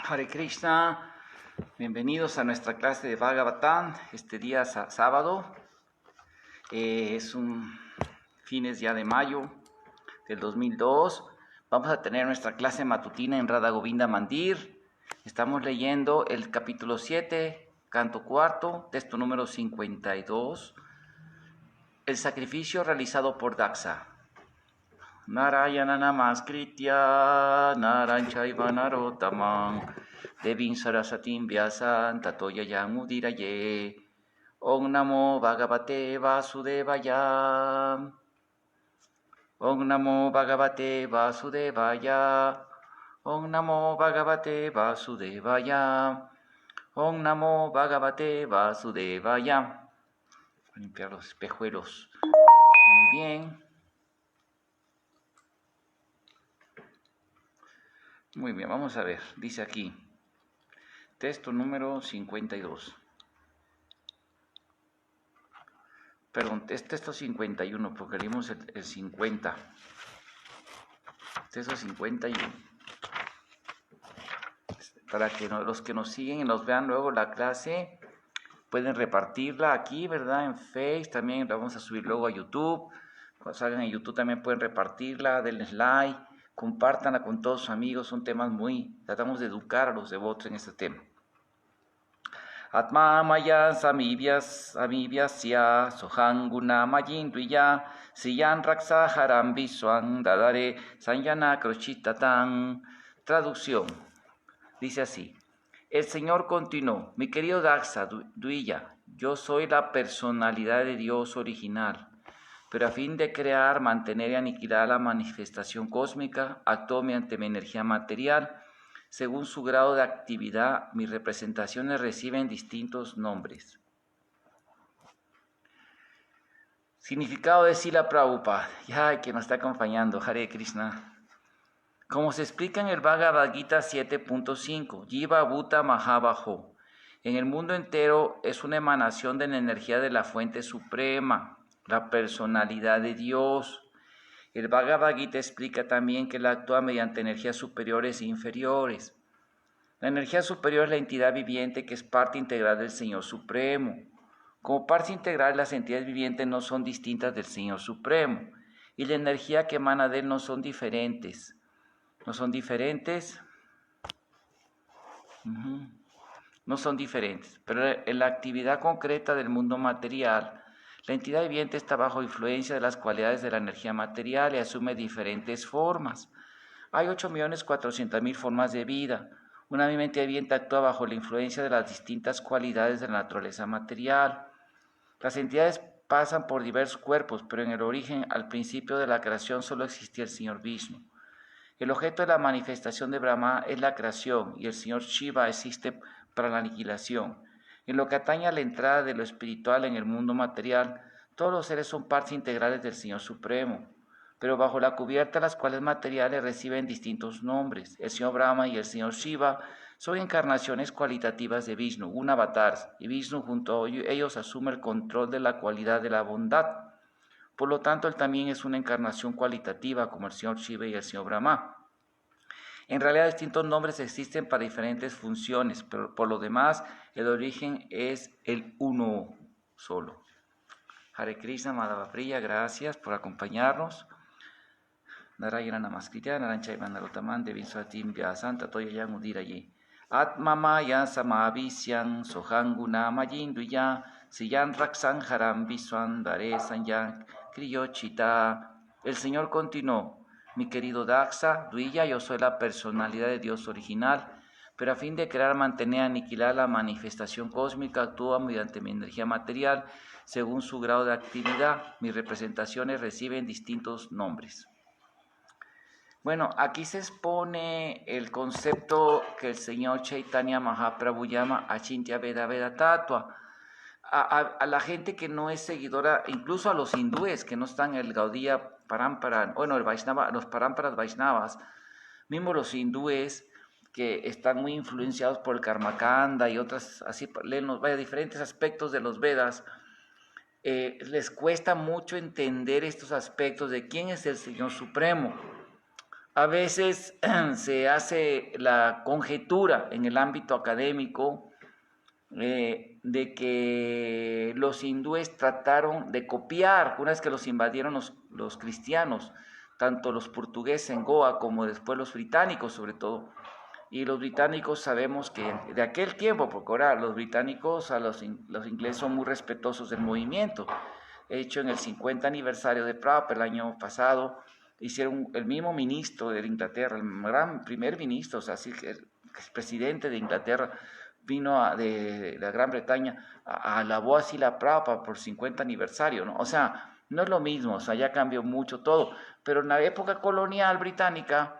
Hare Krishna, bienvenidos a nuestra clase de Bhagavatam, este día sábado, es un fines ya de mayo del 2002, vamos a tener nuestra clase matutina en Radha Govinda Mandir, estamos leyendo el capítulo 7, canto cuarto, texto número 52, el sacrificio realizado por Daksa. Narayana namaskritya naranchaiva narottamam devim sarasatim vyasan tato yayam udiraye. Om namo bhagavate vasudevaya. Om namo bhagavate vasudevaya. Om namo bhagavate vasudevaya. Om namo bhagavate vasudevaya. Voy a limpiar los espejuelos. Muy bien. Muy bien, vamos a ver, dice aquí, texto número 52. Perdón, es texto 51, porque leímos el 50. Texto 51. Para que los que nos siguen y nos vean luego la clase, pueden repartirla aquí, ¿verdad? En Face, también la vamos a subir luego a YouTube. Cuando salgan en YouTube también pueden repartirla, denles like. Compártanla con todos sus amigos, son temas tratamos de educar a los devotos en este tema. Atma maya samibhyasya sohanguna mayinduya siyan raksa haram viswan dadare sanyana krochitatan. Traducción, dice así, el Señor continuó, mi querido Daksa Duiya, yo soy la personalidad de Dios original. Pero a fin de crear, mantener y aniquilar la manifestación cósmica, actúo mediante mi energía material. Según su grado de actividad, mis representaciones reciben distintos nombres. Significado de Srila Prabhupada, que nos está acompañando, Hare Krishna. Como se explica en el Bhagavad Gita 7.5, Jiva Bhuta Mahabaho, en el mundo entero es una emanación de la energía de la fuente suprema, la personalidad de Dios. El Bhagavad Gita explica también que Él actúa mediante energías superiores e inferiores. La energía superior es la entidad viviente que es parte integral del Señor Supremo. Como parte integral, las entidades vivientes no son distintas del Señor Supremo, y la energía que emana de Él no son diferentes. No son diferentes, pero en la actividad concreta del mundo material, la entidad viviente está bajo influencia de las cualidades de la energía material y asume diferentes formas. Hay 8.400.000 formas de vida. Una misma entidad viviente actúa bajo la influencia de las distintas cualidades de la naturaleza material. Las entidades pasan por diversos cuerpos, pero en el origen, al principio de la creación, solo existía el Señor Vishnu. El objeto de la manifestación de Brahma es la creación y el Señor Shiva existe para la aniquilación. En lo que atañe a la entrada de lo espiritual en el mundo material, todos los seres son partes integrales del Señor Supremo, pero bajo la cubierta las cuales materiales reciben distintos nombres. El Señor Brahma y el Señor Shiva son encarnaciones cualitativas de Vishnu, un avatar, y Vishnu junto a ellos asume el control de la cualidad de la bondad. Por lo tanto, Él también es una encarnación cualitativa como el Señor Shiva y el Señor Brahma. En realidad, distintos nombres existen para diferentes funciones, pero por lo demás, el origen es el uno solo. Hare Krishna, Madhava Priya, gracias por acompañarnos. Narayana Namaskritya, Naranchaiva Narottamam, Devim Sarasatim Vyasan tato yayam udiraye. Atma maya samavisyan sohanguna mayinduya siyan raksan haram viswan dare sanyam kriyochita. El Señor continuó. Mi querido Daksa, Duiya, yo soy la personalidad de Dios original, pero a fin de crear, mantener, aniquilar la manifestación cósmica, actúa mediante mi energía material, según su grado de actividad. Mis representaciones reciben distintos nombres. Bueno, aquí se expone el concepto que el señor Chaitanya Mahaprabhu llama Achintya Veda Veda Tattva. A la gente que no es seguidora, incluso a los hindúes que no están en el Gaudiya Parampara, el Vaishnava, los Paramparas Vaishnavas, mismo los hindúes que están muy influenciados por el Karmakanda y otras, así leen diferentes aspectos de los Vedas, les cuesta mucho entender estos aspectos de quién es el Señor Supremo. A veces se hace la conjetura en el ámbito académico de que los hindúes trataron de copiar, una vez que los invadieron los cristianos, tanto los portugueses en Goa como después los británicos sobre todo. Y los británicos sabemos que de aquel tiempo, porque ahora los británicos, los ingleses son muy respetuosos del movimiento. De hecho, en el 50 aniversario de Prabhupada, el año pasado, hicieron el mismo ministro de Inglaterra, el gran primer ministro, o sea, así que el presidente de Inglaterra vino de la Gran Bretaña, alabó así la Prabhupada por 50 aniversario, ¿no? O sea, no es lo mismo, o sea, ya cambió mucho todo, pero en la época colonial británica,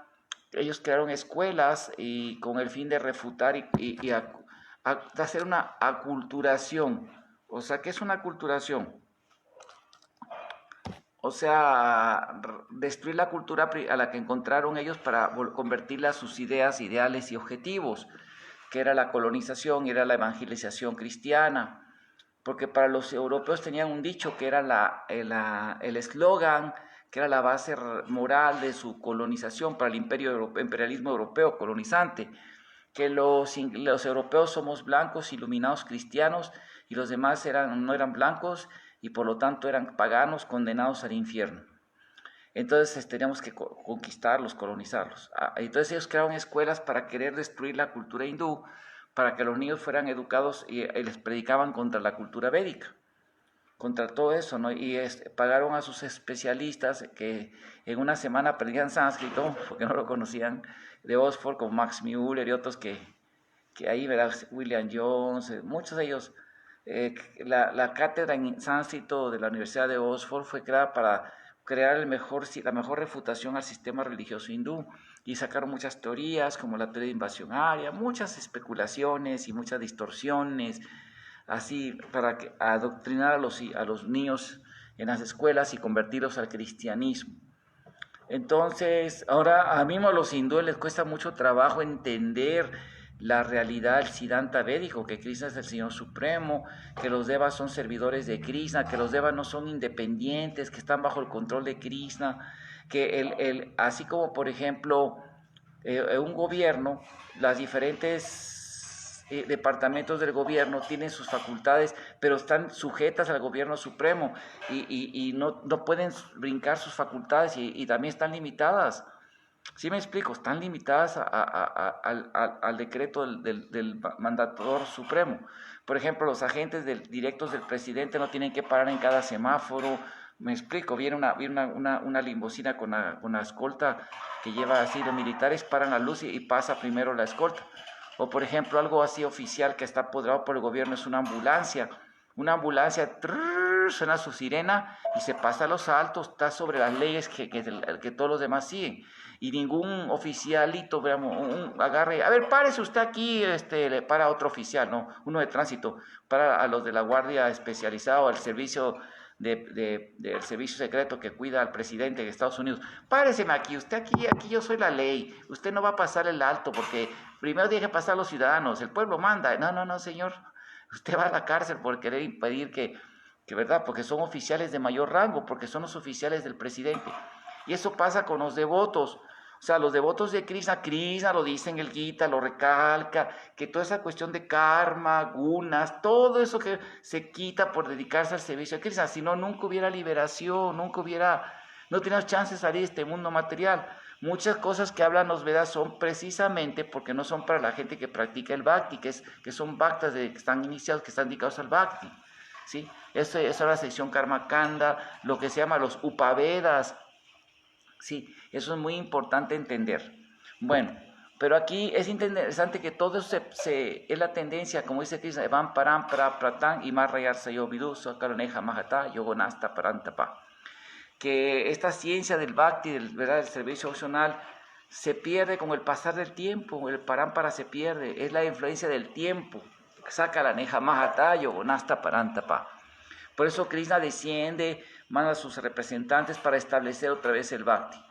ellos crearon escuelas y con el fin de refutar hacer una aculturación. O sea, ¿qué es una aculturación? O sea, destruir la cultura a la que encontraron ellos para convertirla a sus ideas, ideales y objetivos, que era la colonización, era la evangelización cristiana, porque para los europeos tenían un dicho que era el eslogan, que era la base moral de su colonización para el imperialismo europeo colonizante, que los europeos somos blancos, iluminados cristianos, y los demás no eran blancos, y por lo tanto eran paganos condenados al infierno. Entonces teníamos que conquistarlos, colonizarlos. Entonces ellos crearon escuelas para querer destruir la cultura hindú, para que los niños fueran educados y les predicaban contra la cultura védica, contra todo eso, ¿no? Y pagaron a sus especialistas que en una semana aprendían sánscrito, porque no lo conocían, de Oxford, como Max Muller y otros que ahí, ¿verdad? William Jones, muchos de ellos. La cátedra en sánscrito de la Universidad de Oxford fue creada para crear la mejor refutación al sistema religioso hindú, y sacaron muchas teorías como la teoría de invasión aria, muchas especulaciones y muchas distorsiones, así para adoctrinar a los niños en las escuelas y convertirlos al cristianismo. Entonces, ahora a mismo a los hindúes les cuesta mucho trabajo entender la realidad del Siddhanta védico, que Krishna es el Señor Supremo, que los devas son servidores de Krishna, que los devas no son independientes, que están bajo el control de Krishna, que así como por ejemplo un gobierno, las diferentes departamentos del gobierno tienen sus facultades, pero están sujetas al gobierno supremo y no pueden brincar sus facultades y también están limitadas. ¿Sí me explico? Están limitadas al decreto del mandatador supremo. Por ejemplo, los agentes directos del presidente no tienen que parar en cada semáforo. Me explico, viene una limusina con una escolta que lleva así, los militares paran la luz y pasa primero la escolta. O por ejemplo, algo así oficial que está apoderado por el gobierno es una ambulancia. Una ambulancia suena su sirena y se pasa a los altos, está sobre las leyes que todos los demás siguen. Y ningún oficialito, veamos, agarre, a ver, párese usted aquí, le para a otro oficial, ¿no? Uno de tránsito, para a los de la guardia especializada o al servicio del servicio secreto que cuida al presidente de Estados Unidos. Páreseme aquí, usted aquí yo soy la ley, usted no va a pasar el alto porque primero tiene que pasar los ciudadanos, el pueblo manda. No, señor, usted va a la cárcel por querer impedir que ¿verdad? Porque son oficiales de mayor rango, porque son los oficiales del presidente. Y eso pasa con los devotos. O sea, los devotos de Krishna lo dice en el Gita, lo recalca, que toda esa cuestión de karma, gunas, todo eso que se quita por dedicarse al servicio de Krishna, si no, nunca hubiera liberación, no teníamos chance de salir de este mundo material. Muchas cosas que hablan los Vedas son precisamente porque no son para la gente que practica el Bhakti, que son bhaktas que están iniciados, que están dedicados al Bhakti. ¿Sí? Eso es la sección Karma Kanda, lo que se llama los Upavedas. Sí, eso es muy importante entender. Bueno, pero aquí es interesante que todo eso es la tendencia, como dice Krishna, Evam Param Pratan y Marrayar Sayovidu Sakaroneja Mahata Yogonasta Parantapa. Que esta ciencia del Bhakti, del servicio opcional, se pierde con el pasar del tiempo, el Parampara se pierde, es la influencia del tiempo. Saca la neja mahata yogonasta parantapa. Por eso Krishna desciende, manda a sus representantes para establecer otra vez el Bhakti.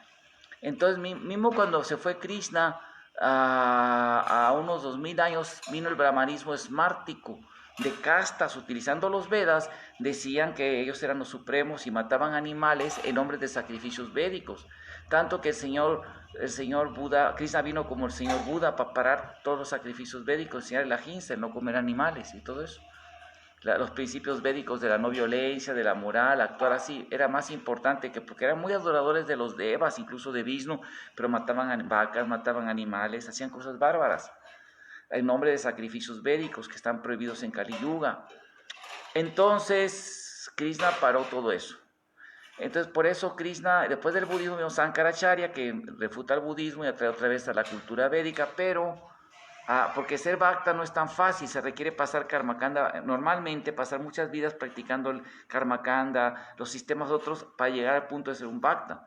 Entonces, mismo cuando se fue Krishna a unos 2000 años, vino el brahmanismo esmártico, de castas, utilizando los Vedas, decían que ellos eran los supremos y mataban animales en nombre de sacrificios védicos. Tanto que el señor Buda, Krishna vino como el señor Buda para parar todos los sacrificios védicos, enseñar la ahimsa, no comer animales y todo eso. Los principios védicos de la no violencia, de la moral, actuar así, era más importante porque eran muy adoradores de los devas, incluso de Vishnu, pero mataban vacas, mataban animales, hacían cosas bárbaras, en nombre de sacrificios védicos que están prohibidos en Kali Yuga. Entonces, Krishna paró todo eso. Entonces, por eso Krishna, después del budismo, vino Sankaracharya, que refuta el budismo y atrae otra vez a la cultura védica, pero porque ser bhakta no es tan fácil, se requiere pasar karmakanda, normalmente pasar muchas vidas practicando el karmakanda, los sistemas otros, para llegar al punto de ser un bhakta.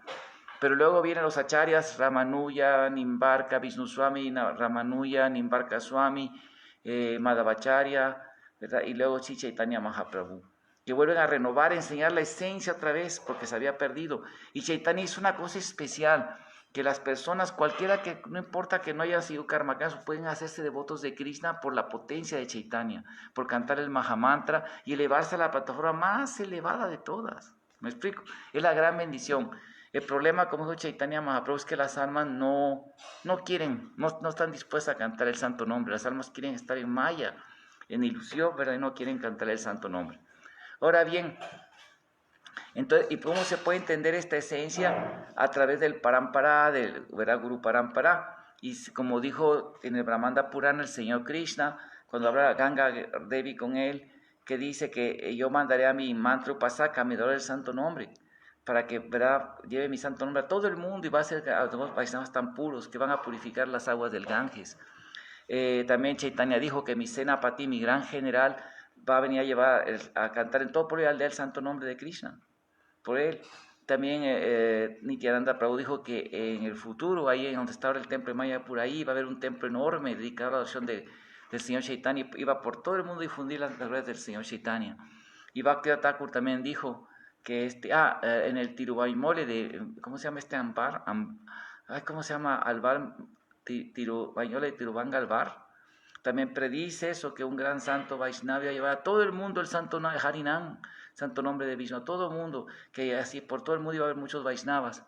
Pero luego vienen los acharyas, Ramanuja, Nimbarka, Vishnu Swami, Ramanuja, Nimbarka Swami, Madhavacharya, ¿verdad? Y luego Sri Chaitanya Mahaprabhu, que vuelven a renovar, a enseñar la esencia otra vez, porque se había perdido. Y Chaitanya hizo una cosa especial, que las personas, cualquiera que, no importa que no haya sido karmakas, pueden hacerse devotos de Krishna por la potencia de Chaitanya, por cantar el Mahamantra y elevarse a la plataforma más elevada de todas. ¿Me explico? Es la gran bendición. El problema, como dijo Chaitanya Mahaprabhu, es que las almas no quieren, no están dispuestas a cantar el santo nombre. Las almas quieren estar en maya, en ilusión, ¿verdad? Y no quieren cantar el santo nombre. Ahora bien, entonces, ¿y cómo se puede entender esta esencia? A través del Parampara, del Guru Parampara. Y como dijo en el Brahmanda Purana el Señor Krishna, cuando habla Ganga Devi con él, que dice que yo mandaré a mi mantra Upasaka, mi el santo nombre, para que, ¿verdad?, lleve mi santo nombre a todo el mundo y va a ser a los Vaishnavas tan puros que van a purificar las aguas del Ganges. También Chaitanya dijo que mi Senapati, mi gran general, va a venir a llevar a cantar en todo por el aldea el santo nombre de Krishna. Por él. También Nityananda Prabhu dijo que en el futuro, ahí en donde está ahora el templo de Mayapur, ahí va a haber un templo enorme dedicado a la adoración del Señor Chaitanya, y va por todo el mundo a difundir las glorias del Señor Chaitanya. Y Bhaktivinoda Thakur también dijo que en el Tiruvaimole de, ¿cómo se llama este Ambar? ¿Cómo se llama? Alvar, Tiruvaimole de Tiruvanga Alvar. También predice eso, que un gran santo Vaishnava lleva a todo el mundo el santo Harinam, santo nombre de Vishnu, a todo el mundo, que así por todo el mundo iba a haber muchos Vaishnavas.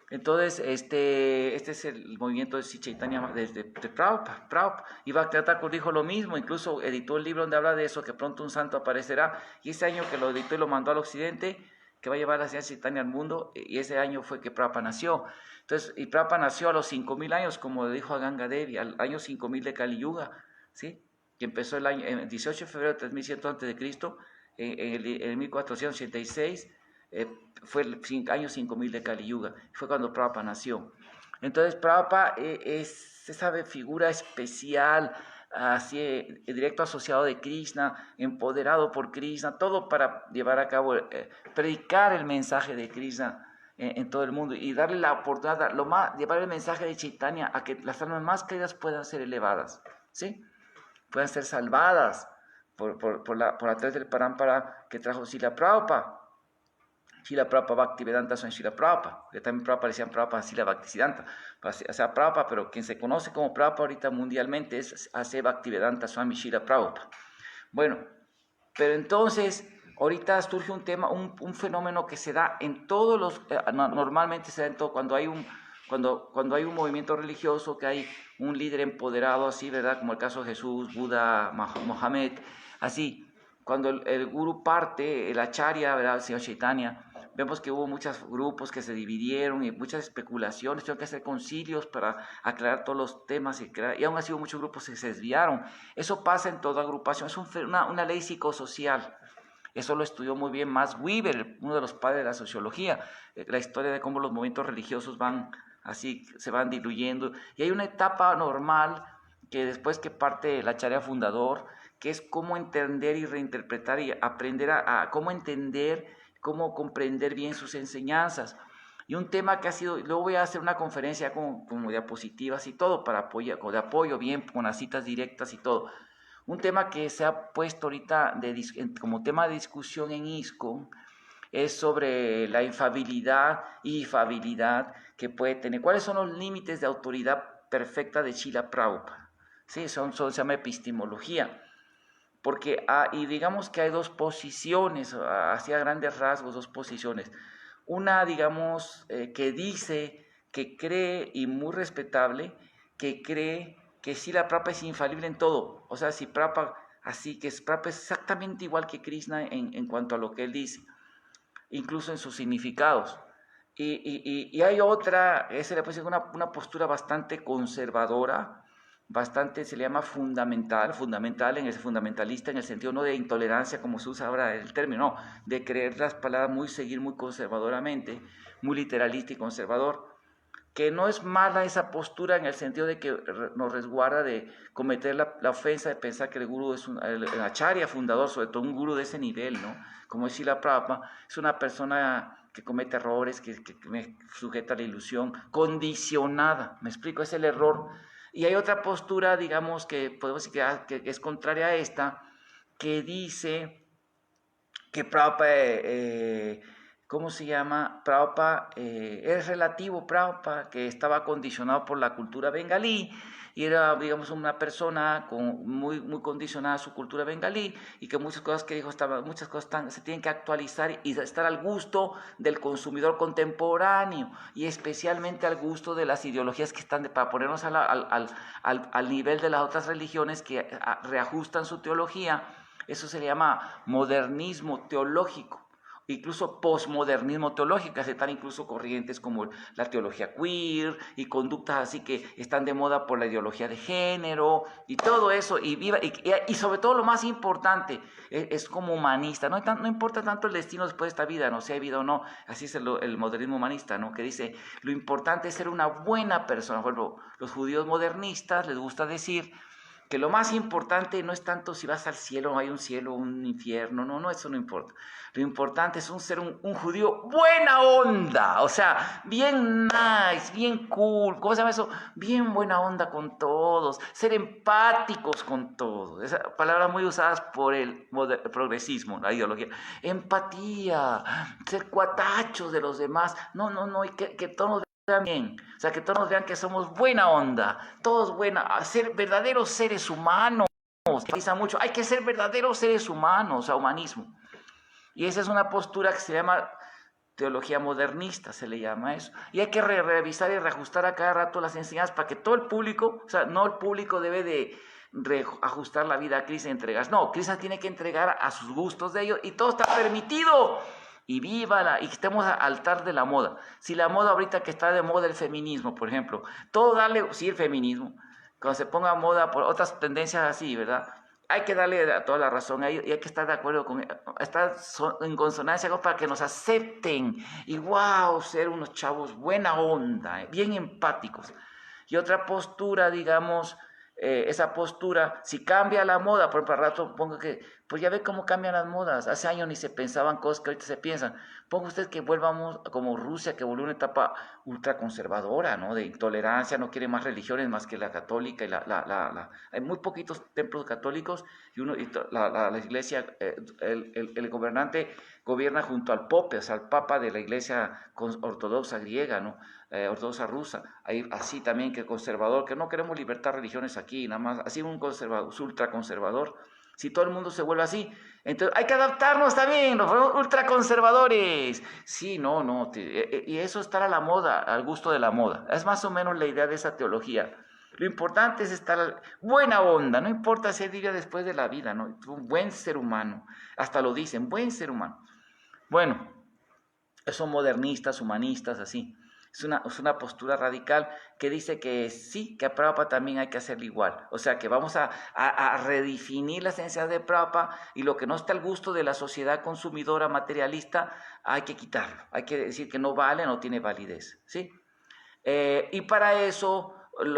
Entonces, este es el movimiento de Sri Chaitanya, de Prabhupada. Y Bhaktivinoda Thakur dijo lo mismo, incluso editó el libro donde habla de eso, que pronto un santo aparecerá, y ese año que lo editó y lo mandó al occidente, que va a llevar la Sri Chaitanya al mundo, y ese año fue que Prabhupada nació. Entonces, y Prabhupada nació a los 5,000 años, como dijo a Ganga Devi, al año 5,000 de Kali Yuga, ¿sí? Que empezó el 18 de febrero de 3100 a.C., en 1486, fue el año 5,000 de Kali Yuga, fue cuando Prabhupada nació. Entonces Prabhupada es esa figura especial, así, directo asociado de Krishna, empoderado por Krishna, todo para llevar a cabo, predicar el mensaje de Krishna en todo el mundo y darle la oportunidad, llevar el mensaje de Chaitanya a que las almas más queridas puedan ser elevadas, ¿sí? Puedan ser salvadas por a través del Parampara que trajo Srila Prabhupada. Srila Prabhupada Bhaktivedanta son Srila Prabhupada, que también Prabhupada decían Prabhupada Srila Bhaktisiddhanta, o sea Prabhupada, pero quien se conoce como Prabhupada ahorita mundialmente es A.C. Bhaktivedanta Swami Srila Prabhupada. Bueno, pero entonces ahorita surge un tema, un fenómeno que se da en todos los, normalmente se da en todo, cuando hay un movimiento religioso, que hay un líder empoderado así, ¿verdad? Como el caso de Jesús, Buda, Mohammed, así. Cuando el gurú parte, el acharya, ¿verdad?, el señor Chaitanya, vemos que hubo muchos grupos que se dividieron y muchas especulaciones, tuvieron que hacer concilios para aclarar todos los temas y aún así hubo muchos grupos que se desviaron. Eso pasa en toda agrupación, es una ley psicosocial. Eso lo estudió muy bien Max Weber, uno de los padres de la sociología, la historia de cómo los movimientos religiosos se van diluyendo. Y hay una etapa normal que después que parte el acharya fundador, que es cómo entender y reinterpretar y aprender a cómo entender, cómo comprender bien sus enseñanzas. Y un tema que ha sido, luego voy a hacer una conferencia con diapositivas y todo, para de apoyo bien, con las citas directas y todo. Un tema que se ha puesto ahorita como tema de discusión en ISKCON es sobre la infabilidad y ifabilidad que puede tener. ¿Cuáles son los límites de autoridad perfecta de Srila Prabhupada? Sí, se llama epistemología. Porque y digamos que hay dos posiciones, hacia grandes rasgos, dos posiciones. Una, digamos, que dice que cree, y muy respetable, que cree que sí la Prabhupada es infalible en todo. O sea, si Prabhupada, así que Prabhupada es exactamente igual que Krishna en cuanto a lo que él dice, incluso en sus significados. Y hay otra, esa le puede ser una postura bastante conservadora, bastante, se le llama fundamental en el fundamentalista, en el sentido no de intolerancia como se usa ahora el término, no, de creer las palabras, seguir muy conservadoramente, muy literalista y conservador, que no es mala esa postura en el sentido de que nos resguarda de cometer la ofensa de pensar que el gurú es el acharya fundador, sobre todo un gurú de ese nivel, ¿no? Como decía la Prabhupada, es una persona que comete errores, que me sujeta a la ilusión, condicionada, me explico, es el error. Y hay otra postura, digamos, que podemos decir que es contraria a esta, que dice que Prabhupada, ¿cómo se llama? Prabhupada es relativo, Prabhupada, que estaba condicionado por la cultura bengalí y era, digamos, una persona muy condicionada a su cultura bengalí y que muchas cosas que dijo, muchas cosas se tienen que actualizar y estar al gusto del consumidor contemporáneo y especialmente al gusto de las ideologías que están, para ponernos al nivel de las otras religiones que reajustan su teología. Eso se le llama modernismo teológico, incluso posmodernismo teológico. Están incluso corrientes como la teología queer y conductas así que están de moda por la ideología de género y todo eso, y sobre todo lo más importante, es como humanista, no importa tanto el destino después de esta vida, no si hay vida o no, así es el modernismo humanista, ¿no? Que dice, lo importante es ser una buena persona. Por ejemplo, los judíos modernistas les gusta decir que lo más importante no es tanto si vas al cielo, no hay un cielo, un infierno, no, eso no importa. Lo importante es ser un judío buena onda, o sea, bien nice, bien cool, ¿cómo se llama eso? Bien buena onda con todos, ser empáticos con todos. Esas palabras muy usadas por el progresismo, la ideología. Empatía, ser cuatachos de los demás, no, y que todos vean bien, o sea, que todos nos vean que somos buena onda, todos ser verdaderos seres humanos. Mucho, hay que ser verdaderos seres humanos, o sea, humanismo. Y esa es una postura que se llama teología modernista, se le llama eso. Y hay que revisar y reajustar a cada rato las enseñanzas para que todo el público, o sea, no el público debe de reajustar la vida a Krishna y entregar. No, Krishna tiene que entregar a sus gustos de ellos y todo está permitido. Y vívala, y que estemos al altar de la moda. Si la moda ahorita que está de moda el feminismo, por ejemplo, todo darle, sí, el feminismo, cuando se ponga moda por otras tendencias así, ¿verdad? Hay que darle toda la razón a ellos y hay que estar de acuerdo con, estar en consonancia para que nos acepten y wow, ser unos chavos buena onda, bien empáticos. Y otra postura, digamos, esa postura, si cambia la moda, por rato pongo que, pues ya ve cómo cambian las modas, hace años ni se pensaban cosas que ahorita se piensan, ponga usted que volvamos como Rusia, que volvió una etapa ultraconservadora, ¿no? De intolerancia, no quiere más religiones más que la católica y hay muy poquitos templos católicos la iglesia, el gobernante gobierna junto al pope, o sea, al papa de la iglesia ortodoxa griega, ¿no? Ortodoxa rusa, hay así también que conservador, que no queremos libertar religiones aquí, nada más, así un conservador, ultraconservador. Si todo el mundo se vuelve así, entonces hay que adaptarnos también, los ultraconservadores. Sí, no, y eso estar a la moda, al gusto de la moda. Es más o menos la idea de esa teología. Lo importante es estar buena onda, no importa si diría después de la vida, ¿no? Un buen ser humano, hasta lo dicen, buen ser humano. Bueno, son modernistas, humanistas, así. Es una postura radical que dice que sí, que a Prabhupada también hay que hacerlo igual. O sea, que vamos a redefinir la esencia de Prabhupada y lo que no está al gusto de la sociedad consumidora materialista, hay que quitarlo. Hay que decir que no vale, no tiene validez, ¿sí? Y para eso,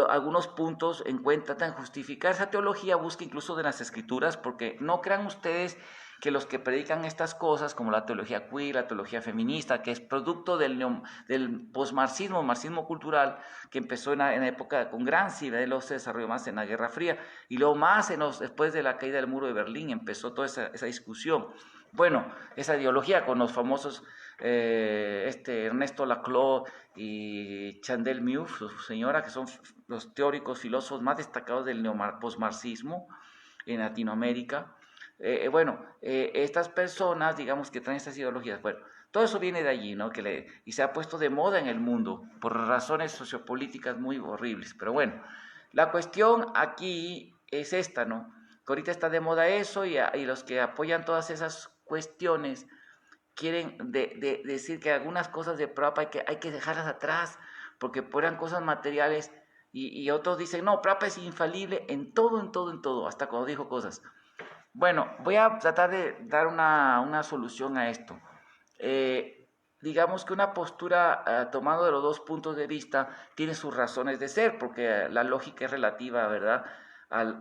algunos puntos en cuenta, tan justificar esa teología, busca incluso de las escrituras, porque no crean ustedes que los que predican estas cosas, como la teología queer, la teología feminista, que es producto del posmarxismo, marxismo cultural, que empezó en la época con Gramsci, y luego se desarrolló más en la Guerra Fría, y luego más después de la caída del muro de Berlín, empezó toda esa discusión. Bueno, esa ideología con los famosos Ernesto Laclau y Chandel Mouffe, su señora, que son los teóricos filósofos más destacados del posmarxismo en Latinoamérica. Estas personas, digamos, que traen estas ideologías, bueno, Todo eso viene de allí, ¿no? Y se ha puesto de moda en el mundo por razones sociopolíticas muy horribles. Pero bueno, la cuestión aquí es esta, ¿no? Que ahorita está de moda eso y los que apoyan todas esas cuestiones quieren decir que algunas cosas de Prabhupada hay que dejarlas atrás porque eran cosas materiales y otros dicen, no, Prabhupada es infalible en todo, en todo, en todo, hasta cuando dijo cosas. Bueno, voy a tratar de dar una solución a esto. Digamos que una postura tomando de los dos puntos de vista tiene sus razones de ser, porque la lógica es relativa, ¿verdad? Al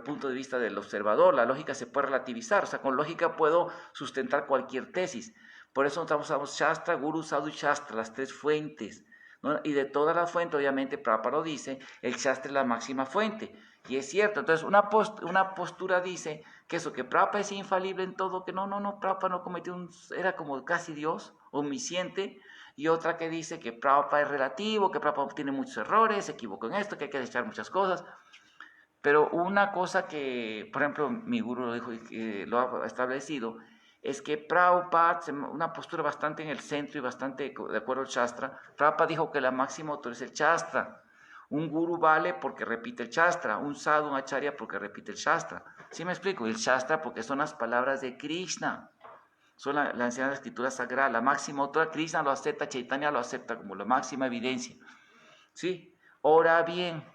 punto de vista del observador. La lógica se puede relativizar, o sea, con lógica puedo sustentar cualquier tesis. Por eso usamos Shastra, Guru, Sadhu y Shastra, las tres fuentes, ¿no? Y de todas las fuentes, obviamente, Prabhupada lo dice, el Shastra es la máxima fuente. Y es cierto, entonces una postura dice que eso, que Prabhupada es infalible en todo, que no, Prabhupada no cometió era como casi Dios, omnisciente, y otra que dice que Prabhupada es relativo, que Prabhupada tiene muchos errores, se equivocó en esto, que hay que dejar muchas cosas. Pero una cosa que, por ejemplo, mi gurú lo dijo y que lo ha establecido, es que Prabhupada, una postura bastante en el centro y bastante de acuerdo al Shastra, Prabhupada dijo que la máxima autoridad es el Shastra. Un guru vale porque repite el Shastra, un sadhu, un acharya porque repite el Shastra. ¿Sí me explico? El Shastra porque son las palabras de Krishna, son la anciana escritura sagrada, la máxima autoridad. Krishna lo acepta, Chaitanya lo acepta como la máxima evidencia. ¿Sí? Ahora bien,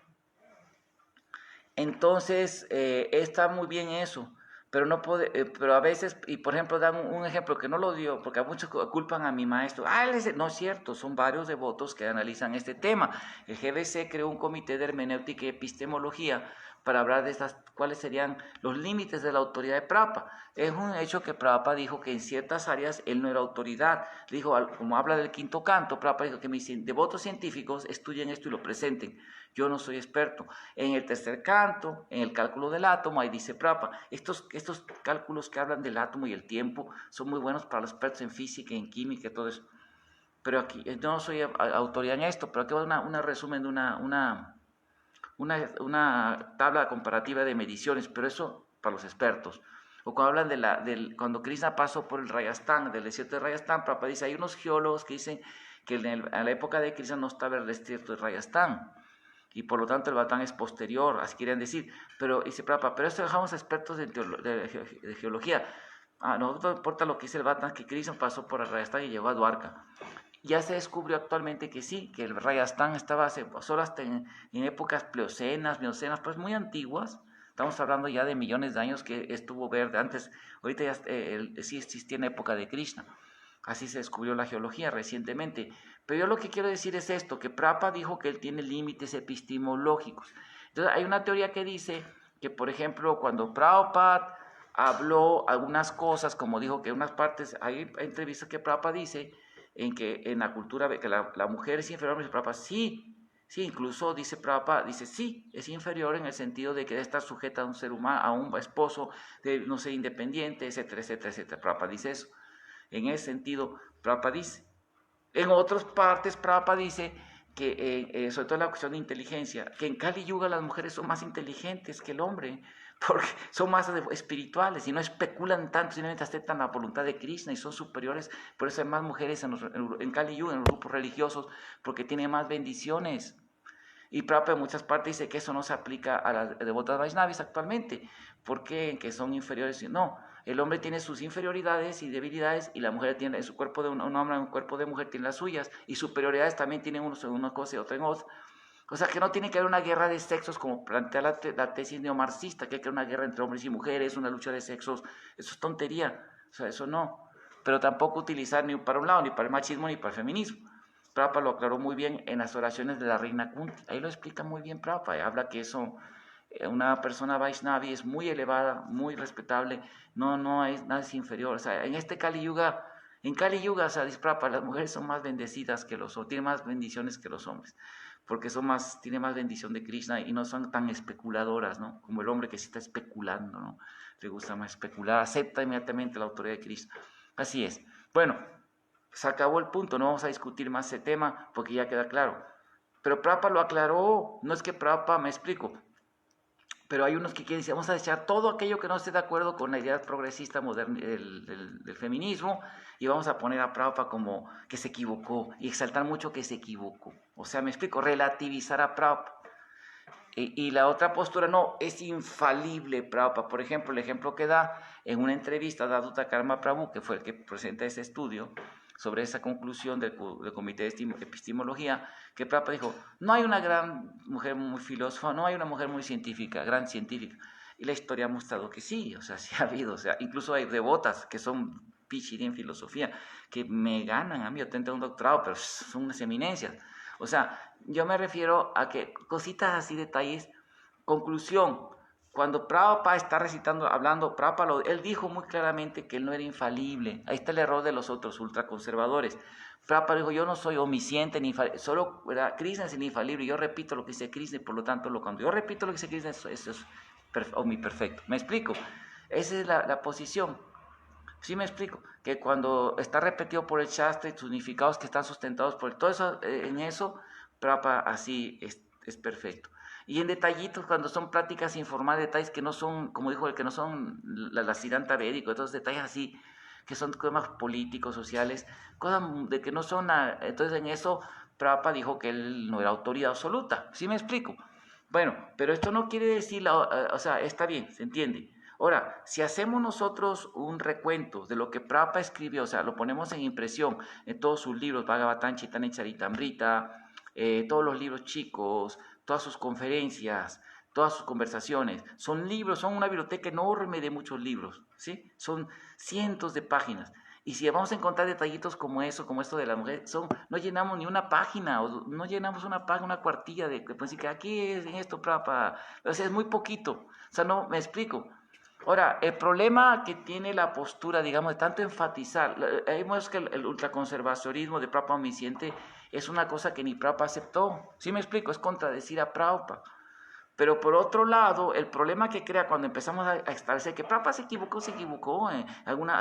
entonces, está muy bien eso, pero no puede, pero a veces, y por ejemplo, dan un ejemplo que no lo dio, porque a muchos culpan a mi maestro. No es cierto, son varios devotos que analizan este tema. El GBC creó un comité de hermenéutica y epistemología para hablar de cuáles serían los límites de la autoridad de Prabhupada. Es un hecho que Prabhupada dijo que en ciertas áreas él no era autoridad. Dijo, como habla del quinto canto, Prabhupada dijo que mis devotos científicos estudien esto y lo presenten. Yo no soy experto. En el tercer canto, en el cálculo del átomo, ahí dice Prabhupada, estos cálculos que hablan del átomo y el tiempo son muy buenos para los expertos en física, en química y todo eso. Pero aquí, yo no soy autoridad en esto, pero aquí va un resumen de una tabla comparativa de mediciones, pero eso para los expertos. O cuando hablan cuando Krishna pasó por el Rajasthan, del desierto de Rajasthan, Prabhupada dice, hay unos geólogos que dicen que en la época de Krishna no estaba el desierto de Rajasthan, y por lo tanto el Batán es posterior, así querían decir. Pero dice Prabhupada, pero esto dejamos a expertos de geología. No importa lo que dice el Batán, que Krishna pasó por el Rajasthan y llegó a Dwarka. Ya se descubrió actualmente que sí, que el Rajasthan estaba solo hasta en épocas pleocenas, miocenas, pues muy antiguas. Estamos hablando ya de millones de años que estuvo verde. Antes, ahorita ya sí existía en época de Krishna. Así se descubrió la geología recientemente. Pero yo lo que quiero decir es esto, que Prabhupada dijo que él tiene límites epistemológicos. Entonces hay una teoría que dice que, por ejemplo, cuando Prabhupada habló algunas cosas, como dijo que en unas partes, hay entrevistas que Prabhupada dice en que en la cultura que la mujer es inferior, dice Prabhupada, sí, sí, incluso dice Prabhupada, dice sí, es inferior en el sentido de que debe estar sujeta a un ser humano, a un esposo, de no ser independiente, etcétera, etcétera, etcétera. Prabhupada dice eso. En ese sentido, Prabhupada dice. En otras partes, Prabhupada dice que, sobre todo la cuestión de inteligencia, que en Kali Yuga las mujeres son más inteligentes que el hombre, porque son más espirituales y no especulan tanto, simplemente aceptan la voluntad de Krishna y son superiores. Por eso hay más mujeres en Kali Yuga, en los grupos religiosos, porque tienen más bendiciones. Y Prabhupada en muchas partes dice que eso no se aplica a las devotas Vaishnavis actualmente, porque que son inferiores. No, el hombre tiene sus inferioridades y debilidades y la mujer tiene en su cuerpo de un hombre, en un cuerpo de mujer tiene las suyas y superioridades también tienen unos en una cosa y otra en otra. O sea que no tiene que haber una guerra de sexos como plantea la tesis neomarxista, que hay que haber una guerra entre hombres y mujeres, una lucha de sexos. Eso es tontería, o sea, eso no. Pero tampoco utilizar ni para un lado, ni para el machismo, ni para el feminismo. Prabhupada lo aclaró muy bien en las oraciones de la reina Kunti. Ahí lo explica muy bien Prabhupada. Habla que eso, una persona Vaishnavi es muy elevada, muy respetable, no es nada es inferior. O sea, en este Kali Yuga, o sea, dice Prabhupada, las mujeres son más bendecidas que los hombres, tienen más bendiciones que los hombres, porque tienen más bendición de Krishna y no son tan especuladoras, ¿no? Como el hombre que sí está especulando, ¿no? Le gusta más especular, acepta inmediatamente la autoridad de Krishna. Así es. Bueno, se acabó el punto, no vamos a discutir más ese tema porque ya queda claro. Pero Prabhupada lo aclaró, no es que Prabhupada, me explico, Pero hay unos que quieren decir, vamos a echar todo aquello que no esté de acuerdo con la idea progresista moderna del feminismo y vamos a poner a Prabhupada como que se equivocó y exaltar mucho que se equivocó. O sea, me explico, relativizar a Prabhupada. Y la otra postura, no, es infalible Prabhupada. Por ejemplo, el ejemplo que da en una entrevista a Datta Karma Prabhu, que fue el que presenta ese estudio, sobre esa conclusión del Comité de Epistemología, que Prabhupada dijo, no hay una gran mujer muy filósofa, no hay una mujer muy científica, gran científica. Y la historia ha mostrado que sí, o sea, sí ha habido, o sea, incluso hay devotas que son pichiri en filosofía, que me ganan a mí, yo tengo un doctorado, pero son unas eminencias. O sea, yo me refiero a que cositas así, detalles. Conclusión, cuando Prabhupada está recitando, hablando, Prabhupada, él dijo muy claramente que él no era infalible. Ahí está el error de los otros ultraconservadores. Prabhupada dijo, yo no soy omnisciente ni infalible, solo Krishna es el infalible. Yo repito lo que dice Krishna y por lo tanto, cuando yo repito lo que dice Krishna, eso es omniperfecto. ¿Me explico? Esa es la posición. Sí me explico, que cuando está repetido por el Shastra y significados que están sustentados por todo eso, en eso, Prabhupada así es perfecto. Y en detallitos, cuando son prácticas informales, detalles que no son, como dijo él, que no son la Siddhanta védico, estos detalles así, que son temas políticos, sociales, cosas de que no son, entonces en eso Prabhupada dijo que él no era autoridad absoluta, ¿sí me explico? Bueno, pero esto no quiere decir, o sea, está bien, se entiende. Ahora, si hacemos nosotros un recuento de lo que Prabhupada escribió, o sea, lo ponemos en impresión en todos sus libros, Bhagavatam, Chaitanya Charitamrita, todos los libros chicos, todas sus conferencias, todas sus conversaciones, son libros, son una biblioteca enorme de muchos libros, ¿sí? Son cientos de páginas. Y si vamos a encontrar detallitos como eso, como esto de la mujer, no llenamos ni una página, o no llenamos una página, una cuartilla de pues, decir que aquí es en esto, Prabhupada. O sea, es muy poquito. O sea, no, me explico. Ahora, el problema que tiene la postura, digamos, de tanto enfatizar, vemos que el ultraconservacionismo de Prabhupada omnisciente es una cosa que ni Prabhupada aceptó. ¿Sí me explico? Es contradecir a Prabhupada. Pero por otro lado, el problema que crea cuando empezamos a establecer que Prabhupada se equivocó, o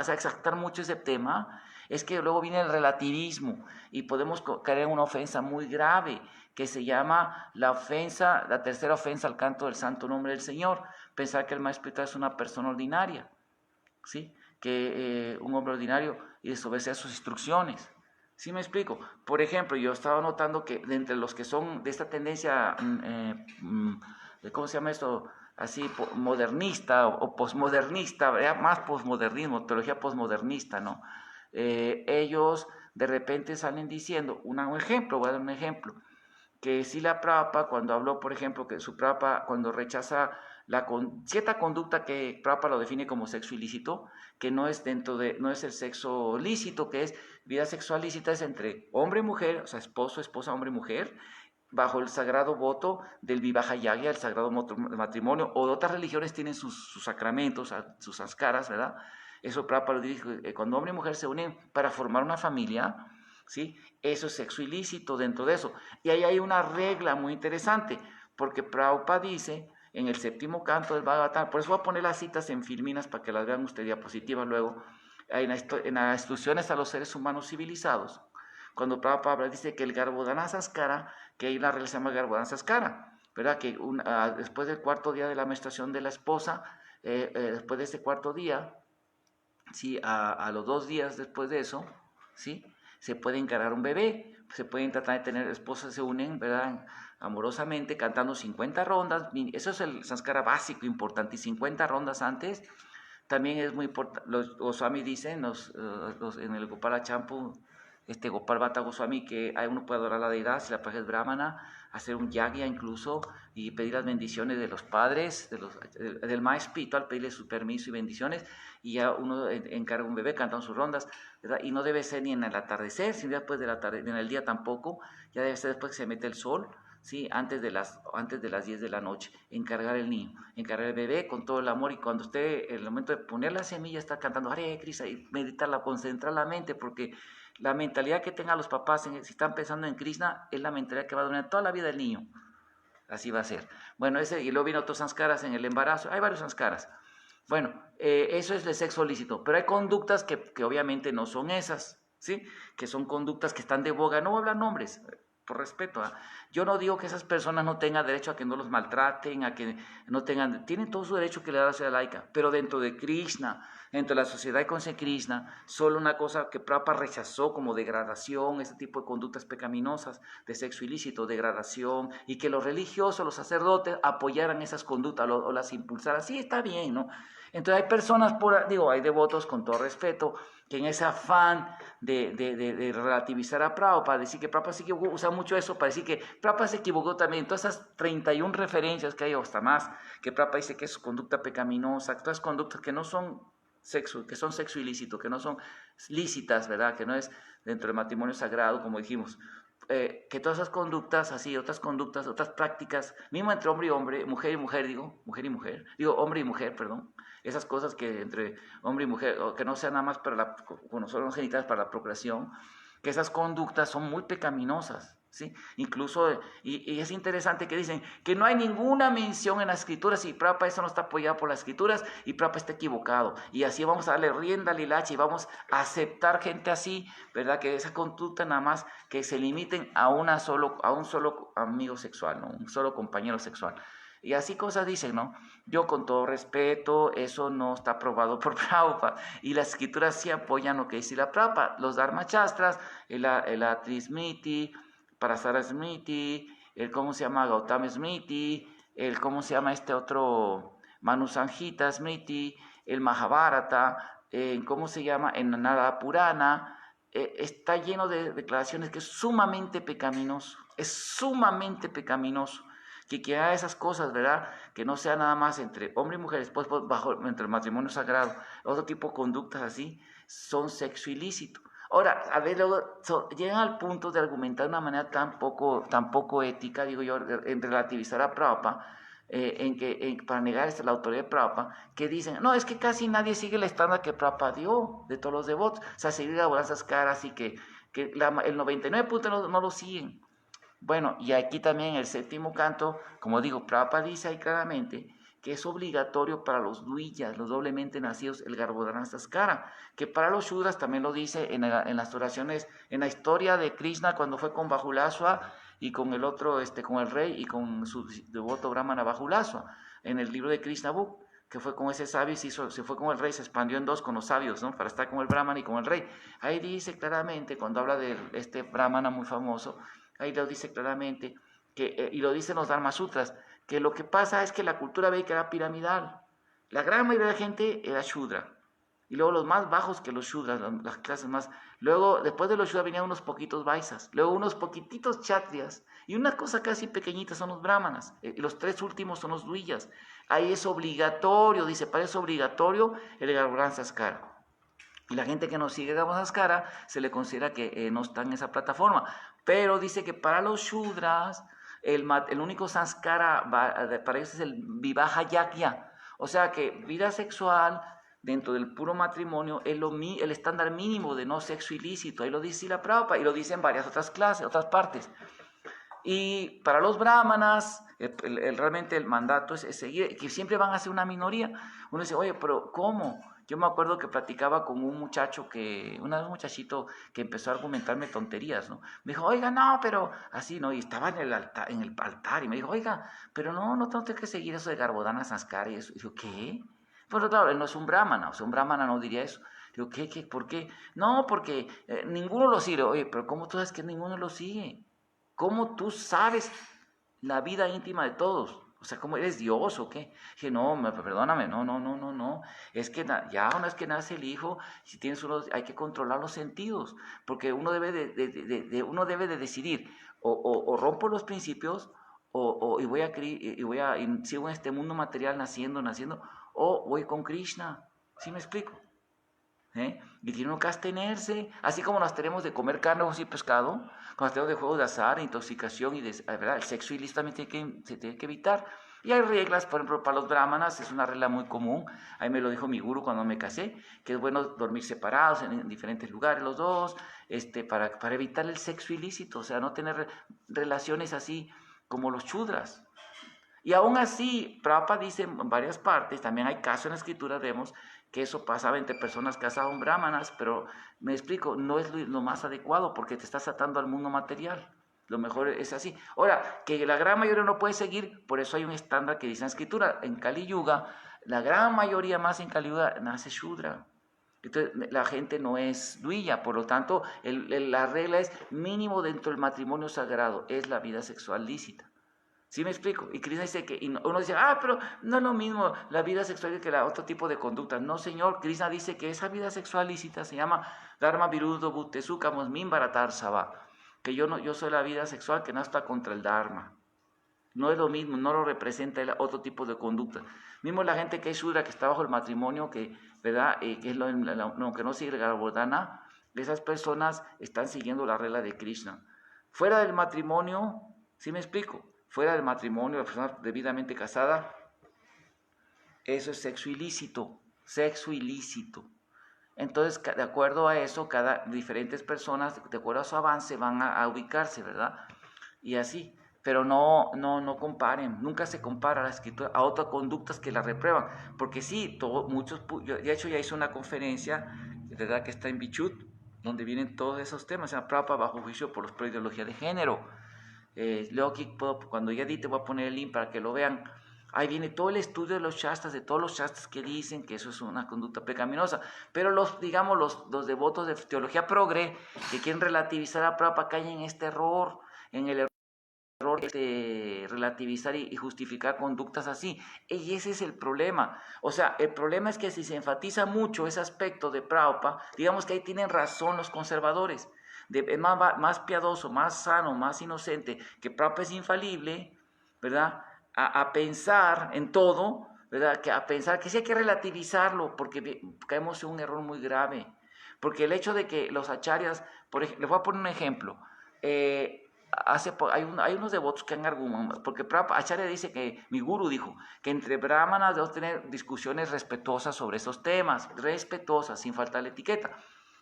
sea, exaltar mucho ese tema, es que luego viene el relativismo y podemos caer en una ofensa muy grave que se llama la tercera ofensa al canto del santo nombre del Señor, pensar que el maestro espiritual es una persona ordinaria, ¿sí? Que un hombre ordinario y desobedece a sus instrucciones. ¿Sí me explico? Por ejemplo, yo estaba notando que de entre los que son de esta tendencia, ¿cómo se llama esto? Así, modernista o posmodernista, más posmodernismo, teología posmodernista, ¿no? Ellos de repente salen diciendo, un ejemplo, voy a dar un ejemplo, que Srila Prabhupada cuando habló, por ejemplo, que su Prabhupada cuando rechaza cierta conducta que Prabhupada lo define como sexo ilícito, que no es no es el sexo lícito, que es vida sexual lícita, es entre hombre y mujer, o sea, esposo, esposa, hombre y mujer, bajo el sagrado voto del Vivaha Yagya, el sagrado matrimonio, o de otras religiones tienen sus sacramentos, sus sanskaras, ¿verdad? Eso Prabhupada lo dice, cuando hombre y mujer se unen para formar una familia, ¿sí? Eso es sexo ilícito dentro de eso. Y ahí hay una regla muy interesante, porque Prabhupada dice en el séptimo canto del Bhagavatam, por eso voy a poner las citas en filminas para que las vean ustedes diapositivas luego, en las instrucciones a los seres humanos civilizados, cuando Prabhupada dice que el Garbhodana Sanskara, que hay una regla que se llama Garbhodana Sanskara, ¿verdad? Que después del cuarto día de la menstruación de la esposa, después de ese cuarto día, ¿sí? A los 2 días después de eso, ¿sí? Se puede encargar un bebé, se pueden tratar de tener esposas, se unen, ¿verdad? Amorosamente, cantando 50 rondas, eso es el sanskara básico, importante, y 50 rondas antes, también es muy importante, los Goswami dicen, en el Gopala Champu, Gopal Bhatta Goswami, que uno puede adorar a la deidad, si la pareja es brahmana, hacer un yagya incluso, y pedir las bendiciones de los padres, del maestro espiritual, pedirle su permiso y bendiciones, y ya uno encarga un bebé, cantan sus rondas, ¿verdad? Y no debe ser ni en el atardecer, ni después de la tarde, ni en el día tampoco, ya debe ser después que se mete el sol, ¿sí? Antes de las 10 de la noche, encargar el niño, encargar el bebé con todo el amor, y cuando usted, en el momento de poner la semilla, está cantando Hare Krishna, y meditarla, concentrar la mente, porque la mentalidad que tengan los papás, si están pensando en Krishna, es la mentalidad que va a durar toda la vida del niño. Así va a ser. Bueno, y luego viene otros sanskaras en el embarazo, hay varios sanskaras. Bueno, eso es de sexo lícito, pero hay conductas que obviamente no son esas, ¿sí? Que son conductas que están de boga, no voy a hablar nombres, por respeto. Yo no digo que esas personas no tengan derecho a que no los maltraten, a que no tengan, tienen todo su derecho que le da la sociedad laica, pero dentro de Krishna, dentro de la sociedad con Krishna, solo una cosa que Prabhupada rechazó como degradación, este tipo de conductas pecaminosas, de sexo ilícito, degradación, y que los religiosos, los sacerdotes apoyaran esas conductas o las impulsaran. Sí, está bien, ¿no? Entonces hay personas, hay devotos con todo respeto, que en ese afán de relativizar a Prabhupada, decir que Prabhupada se equivocó, usa mucho eso para decir que Prabhupada se equivocó también. Todas esas 31 referencias que hay, o hasta más, que Prabhupada dice que es conducta pecaminosa, todas conductas que no son sexo, que son sexo ilícito, que no son lícitas, ¿verdad? Que no es dentro del matrimonio sagrado, como dijimos. Que todas esas conductas, así, otras conductas, otras prácticas, mismo entre hombre y hombre, mujer y mujer, hombre y mujer, perdón, esas cosas que entre hombre y mujer, o que no sean nada más para cuando son genitales para la procreación, que esas conductas son muy pecaminosas, ¿sí? Incluso, y es interesante que dicen que no hay ninguna mención en las escrituras, y Prabhupada eso no está apoyado por las escrituras, y Prabhupada está equivocado, y así vamos a darle rienda al hilacha, y vamos a aceptar gente así, ¿verdad? Que esa conducta nada más, que se limiten a un solo amigo sexual, ¿no? Un solo compañero sexual. Y así cosas dicen, ¿no? Yo con todo respeto, eso no está aprobado por Prabhupada. Y las escrituras sí apoyan lo que dice la Prabhupada. Los Dharmachastras, el Atri Smriti, Parasara Smriti, el cómo se llama Gautama Smriti, el cómo se llama este otro Manusanjita Smriti, el Mahabharata, cómo se llama en Narada Purana, está lleno de declaraciones que es sumamente pecaminoso, que haga esas cosas, ¿verdad? Que no sea nada más entre hombre y mujer, después entre el matrimonio sagrado, otro tipo de conductas así, son sexo ilícito. Ahora, a ver, luego llegan al punto de argumentar de una manera tan poco ética, digo yo, en relativizar a Prabhupada, para negar la autoridad de Prabhupada, que dicen, no, es que casi nadie sigue el estándar que Prabhupada dio de todos los devotos, o sea, seguir esas caras y que el 99% no lo siguen. Bueno, y aquí también el séptimo canto, como digo, Prabhupada dice ahí claramente que es obligatorio para los duillas, los doblemente nacidos, el Garbhodana Saskara, que para los Shudras también lo dice en las oraciones, en la historia de Krishna cuando fue con Bajulasva y con el otro, con el rey y con su devoto Brahmana Bajulasva, en el libro de Krishna Book, que fue con ese sabio y se fue con el rey, se expandió en dos con los sabios, ¿no? Para estar con el Brahmana y con el rey. Ahí dice claramente, cuando habla de este Brahmana muy famoso, ahí lo dice claramente, y lo dicen los Dharma Sutras, que lo que pasa es que la cultura védica era piramidal. La gran mayoría de la gente era Shudra. Y luego los más bajos que los Shudras, las clases más. Luego, después de los Shudras venían unos poquitos Vaisas. Luego unos poquititos Kshatriyas. Y una cosa casi pequeñita son los Brahmanas. Y los tres últimos son los Duillas. Ahí es obligatorio, dice, para eso obligatorio el Garbhodana Saskara. Y la gente que no sigue Garbhodana Saskara se le considera que no está en esa plataforma. Pero dice que para los Shudras, el único Sanskara para ellos es el Vivaha Yakya. O sea que vida sexual dentro del puro matrimonio es el estándar mínimo de no sexo ilícito. Ahí lo dice la Prabhupada y lo dicen varias otras clases, otras partes. Y para los brahmanas, realmente el mandato es seguir, que siempre van a ser una minoría. Uno dice, oye, pero ¿cómo? Yo me acuerdo que platicaba con un muchachito que empezó a argumentarme tonterías, ¿no? Me dijo, oiga, no, pero así, ¿no? Y estaba en el altar y me dijo, oiga, pero no tengo que seguir eso de Garbhodana Saskara y eso. Y yo, ¿qué? Pero claro, él no es un brahmana, o sea, un brahmana no diría eso. Digo, ¿qué? ¿Por qué? No, porque ninguno lo sigue. Oye, pero ¿cómo tú sabes que ninguno lo sigue? ¿Cómo tú sabes la vida íntima de todos? O sea, ¿cómo eres Dios o qué? Dije, no, perdóname, no. Es que ya una vez que nace el hijo, si tienes hay que controlar los sentidos, porque uno debe de decidir, o rompo los principios, y sigo en este mundo material naciendo, o voy con Krishna. ¿Sí me explico? Y tiene uno que abstenerse, así como nos tenemos de comer carne o y pescado, cuando nos tenemos de juegos de azar, intoxicación y ¿verdad? El sexo ilícito también se tiene que evitar. Y hay reglas, por ejemplo, para los brahmanas es una regla muy común, ahí me lo dijo mi guru cuando me casé, que es bueno dormir separados en diferentes lugares los dos, para evitar el sexo ilícito, o sea, no tener relaciones así como los chudras. Y aún así, Prabhupada dice en varias partes, también hay casos en la escritura, vemos que eso pasaba entre personas casadas con brahmanas, pero me explico, no es lo más adecuado porque te estás atando al mundo material. Lo mejor es así. Ahora, que la gran mayoría no puede seguir, por eso hay un estándar que dice en la escritura, en Kali Yuga, la gran mayoría más en Kali Yuga nace Shudra. Entonces, la gente no es duilla, por lo tanto, la regla es mínimo dentro del matrimonio sagrado, es la vida sexual lícita. ¿Sí me explico? Y Krishna dice que, y uno dice, pero no es lo mismo la vida sexual que otro tipo de conducta. No, señor, Krishna dice que esa vida sexual lícita se llama Dharma Viruddha Bhutesuka Mosmin Bharatar Sava, que yo soy la vida sexual que no está contra el Dharma. No es lo mismo, no lo representa el otro tipo de conducta. Mismo la gente que es Shudra, que está bajo el matrimonio, que, ¿verdad? Que es lo que no sigue la Garbhodhana, esas personas están siguiendo la regla de Krishna. Fuera del matrimonio, ¿sí me explico? Fuera del matrimonio, la persona debidamente casada, eso es sexo ilícito, sexo ilícito. Entonces, de acuerdo a eso, diferentes personas, de acuerdo a su avance, van a ubicarse, ¿verdad? Y así, pero no comparen, nunca se compara la escritura a otras conductas que la reprueban, porque sí, yo de hecho ya hice una conferencia, ¿verdad?, que está en Bichut, donde vienen todos esos temas, se llama Prabhupada bajo juicio por la ideología de género. Luego aquí, cuando ya edite, voy a poner el link para que lo vean. Ahí viene todo el estudio de los shastras, de todos los shastras que dicen que eso es una conducta pecaminosa. Pero los devotos de teología progre, que quieren relativizar a Prabhupada, caen en este error, en el error de relativizar y justificar conductas así. Y ese es el problema. O sea, el problema es que si se enfatiza mucho ese aspecto de Prabhupada, digamos que ahí tienen razón los conservadores. Es más piadoso, más sano, más inocente, que Prabhupada es infalible, ¿verdad? A pensar en todo, ¿verdad? Que a pensar que sí hay que relativizarlo, porque caemos en un error muy grave. Porque el hecho de que los acharyas, por ejemplo, les voy a poner un ejemplo. Hay unos devotos que han argumentado, porque Acharya dice que, mi guru dijo, que entre brahmanas debemos tener discusiones respetuosas sobre esos temas, respetuosas, sin faltar la etiqueta.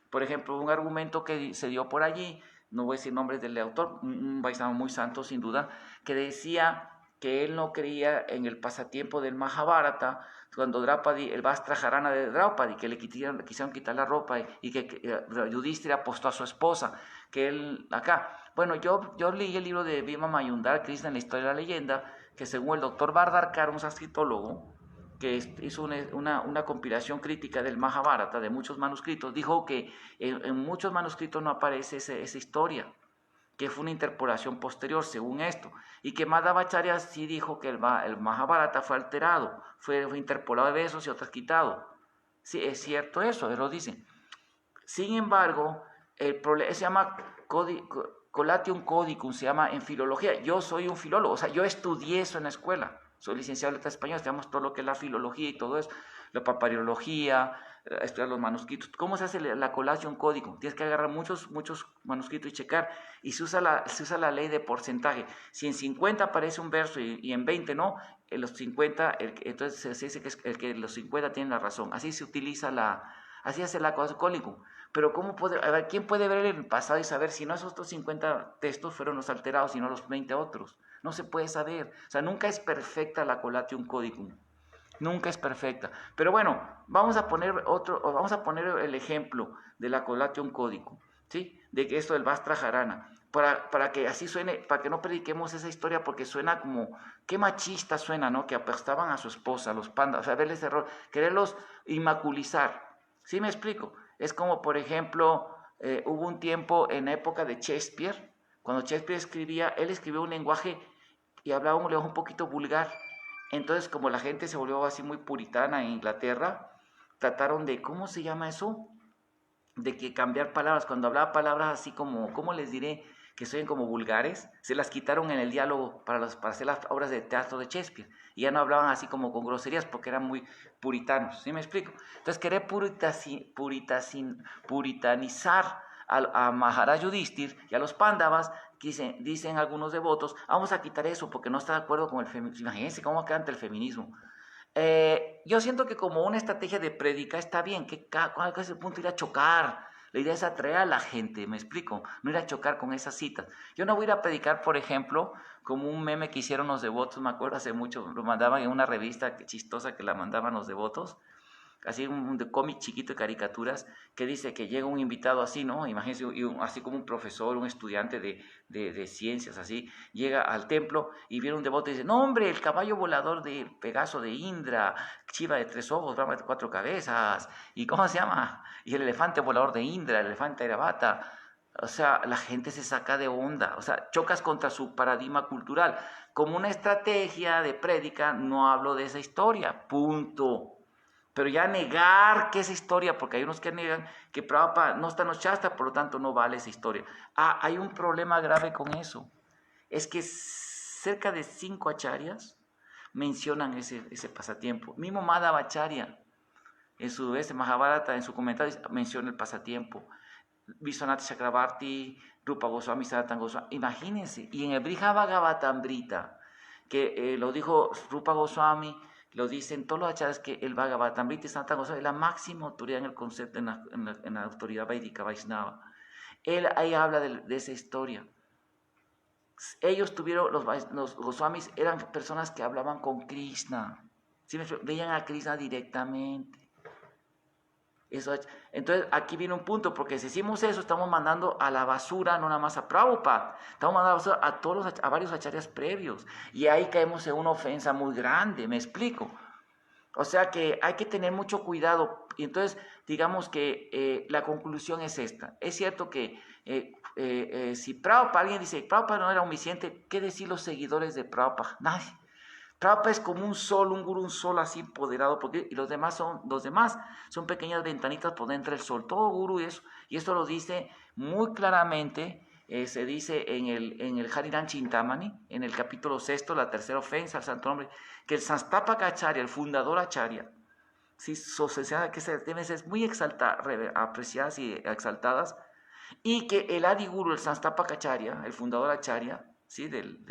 Por ejemplo, un argumento que se dio por allí, no voy a decir nombres del autor, un Vaishnava muy santo sin duda, que decía que él no creía en el pasatiempo del Mahabharata, cuando Draupadi, el Vastraharana de Draupadi, que le quisieron quitar la ropa y que Yudhishthira apostó a su esposa, que él acá. Bueno, yo leí el libro de Bhima Mayundar, Krishna en la historia de la leyenda, que según el doctor Bardarkar, un sanscritólogo, que hizo una compilación crítica del Mahabharata, de muchos manuscritos, dijo que en muchos manuscritos no aparece esa historia, que fue una interpolación posterior, según esto, y que Madhvacharya sí dijo que el Mahabharata fue alterado, fue interpolado de besos y otras quitado. Sí, es cierto eso, lo dicen. Sin embargo, el problema se llama Collatium Codicum, se llama en filología. Yo soy un filólogo, o sea, yo estudié eso en la escuela. Soy licenciado en letras españolas, estudiamos todo lo que es la filología y todo eso, la papyrología, estudiar los manuscritos. ¿Cómo se hace la Collation Codicum? Tienes que agarrar muchos manuscritos y checar, y se usa la ley de porcentaje. Si en 50 aparece un verso y en 20 no, en los 50, entonces se dice que los 50 tienen la razón. Así se utiliza así hace la Collation Codicum. Pero ¿quién puede ver el pasado y saber si no esos otros 50 textos fueron los alterados y no los 20 otros? No se puede saber. O sea, nunca es perfecta la Collation Codicum. Nunca es perfecta. Pero bueno, vamos a poner el ejemplo de la Collation Codicum, ¿sí? De que esto del Vastraharana. Para que así suene, para que no prediquemos esa historia, porque suena como, qué machista suena, ¿no? Que apostaban a su esposa, los pandas, o sea, verles error, quererlos inmaculizar. ¿Sí me explico? Es como, por ejemplo, hubo un tiempo en la época de Shakespeare, cuando Shakespeare escribía, él escribió un lenguaje y hablaba un lenguaje un poquito vulgar. Entonces, como la gente se volvió así muy puritana en Inglaterra, trataron de, ¿cómo se llama eso? De que cambiar palabras, cuando hablaba palabras así como, ¿cómo les diré? Que suenen como vulgares, se las quitaron en el diálogo para hacer las obras de teatro de Shakespeare. Y ya no hablaban así como con groserías porque eran muy puritanos, ¿sí me explico? Entonces, querer puritanizar a Maharaj Yudhishthir y a los Pándavas, dicen algunos devotos, vamos a quitar eso porque no está de acuerdo con el feminismo. Imagínense cómo queda ante el feminismo. Yo siento que como una estrategia de prédica está bien, ¿cuál es el punto? Ir a chocar. La idea es atraer a la gente, me explico, no ir a chocar con esas citas. Yo no voy a ir a predicar, por ejemplo, como un meme que hicieron los devotos, me acuerdo hace mucho, lo mandaban en una revista chistosa que la mandaban los devotos, así de cómic chiquito de caricaturas, que dice que llega un invitado así, ¿no? Imagínense, así como un profesor, un estudiante de ciencias, así, llega al templo y viene un devoto y dice, no hombre, el caballo volador de Pegaso de Indra, Chiva de 3 ojos, Brahma de 4 cabezas, ¿y cómo se llama? Y el elefante volador de Indra, el elefante Airavata. O sea, la gente se saca de onda, o sea, chocas contra su paradigma cultural. Como una estrategia de prédica, no hablo de esa historia, punto. Pero ya negar que esa historia, porque hay unos que niegan que Prabhupada no está en los Shastras, por lo tanto no vale esa historia. Hay un problema grave con eso. Es que cerca de 5 acharyas mencionan ese pasatiempo. Mismo Madhavacharya, en su Mahabharata, en su comentario, menciona el pasatiempo. Vishwanath Chakrabarti, Rupa Goswami, Sanatana Goswami, imagínense. Y en el Brihavagamritamrita, que lo dijo Rupa Goswami, lo dicen todos los acharyas, que el Bhagavatamrita y Sanatana Goswami es la máxima autoridad en el concepto, en la autoridad védica Vaishnava. Él ahí habla de esa historia. Ellos tuvieron, los Goswamis eran personas que hablaban con Krishna, ¿sí? Veían a Krishna directamente. Entonces aquí viene un punto, porque si hicimos eso, estamos mandando a la basura, no nada más a Prabhupada, estamos mandando a la basura a, a varios acharyas previos, y ahí caemos en una ofensa muy grande, ¿me explico? O sea que hay que tener mucho cuidado. Y entonces, digamos que la conclusión es esta. Es cierto que si Prabhupada, alguien dice, Prabhupada no era omnisciente, ¿qué decir los seguidores de Prabhupada? Nadie. Prabhupada es como un sol, un gurú, un sol así empoderado, y los demás son pequeñas ventanitas por dentro del sol, todo gurú y esto lo dice muy claramente, se dice en el Hariram Chintamani, en el capítulo 6, la tercera ofensa al santo nombre, que el Sanstapaka Acharya, el fundador Acharya, ¿sí? Sociedades que se deben ser muy apreciadas y exaltadas, y que el Adi Guru, el Sanstapaka Acharya, el fundador Acharya, ¿sí? del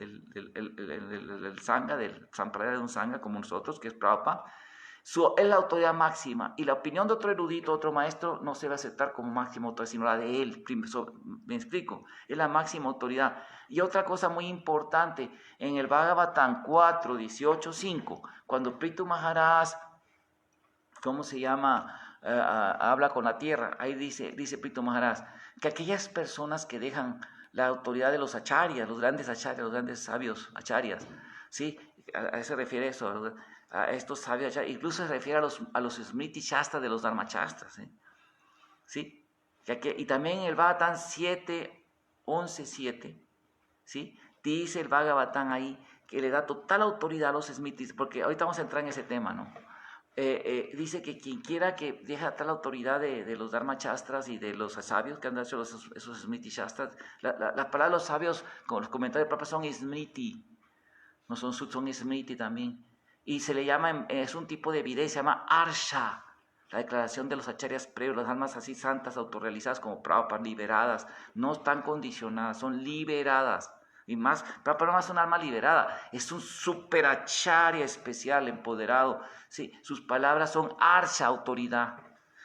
Sangha, del Sampradaya de un Sangha como nosotros, que es Prabhupada, es la autoridad máxima, y la opinión de otro erudito, otro maestro, no se va a aceptar como máxima autoridad, sino la de él. Me explico, es la máxima autoridad. Y otra cosa muy importante, en el Bhagavatam 4, 18, 5, cuando Prithu Maharaj, ¿cómo se llama? Habla con la tierra, ahí dice Prithu Maharaj, que aquellas personas que dejan la autoridad de los acharyas, los grandes acharyas, los grandes sabios acharyas, ¿sí? A eso se refiere eso, a estos sabios acharyas, incluso se refiere a los Smriti Shastras de los Dharma Shastras, ¿sí? Y también el Bhagavatam 7, 11, 7, ¿sí? Dice el Bhagavatam ahí que le da total autoridad a los Smritis, porque ahorita vamos a entrar en ese tema, ¿no? Dice que quien quiera que deje tal autoridad de los Dharma Shastras y de los sabios que han hecho esos Smriti Shastras, la palabra de los sabios, con los comentarios propios, son Smriti, no son Smriti también, y se le llama, es un tipo de evidencia, se llama Arsha, la declaración de los acharyas previos, las almas así santas, autorrealizadas como Prabhupada, liberadas, no están condicionadas, son liberadas. Y más, Prabhupada no es un alma liberada, es un super acharya especial, empoderado. Sí, sus palabras son arsha, autoridad.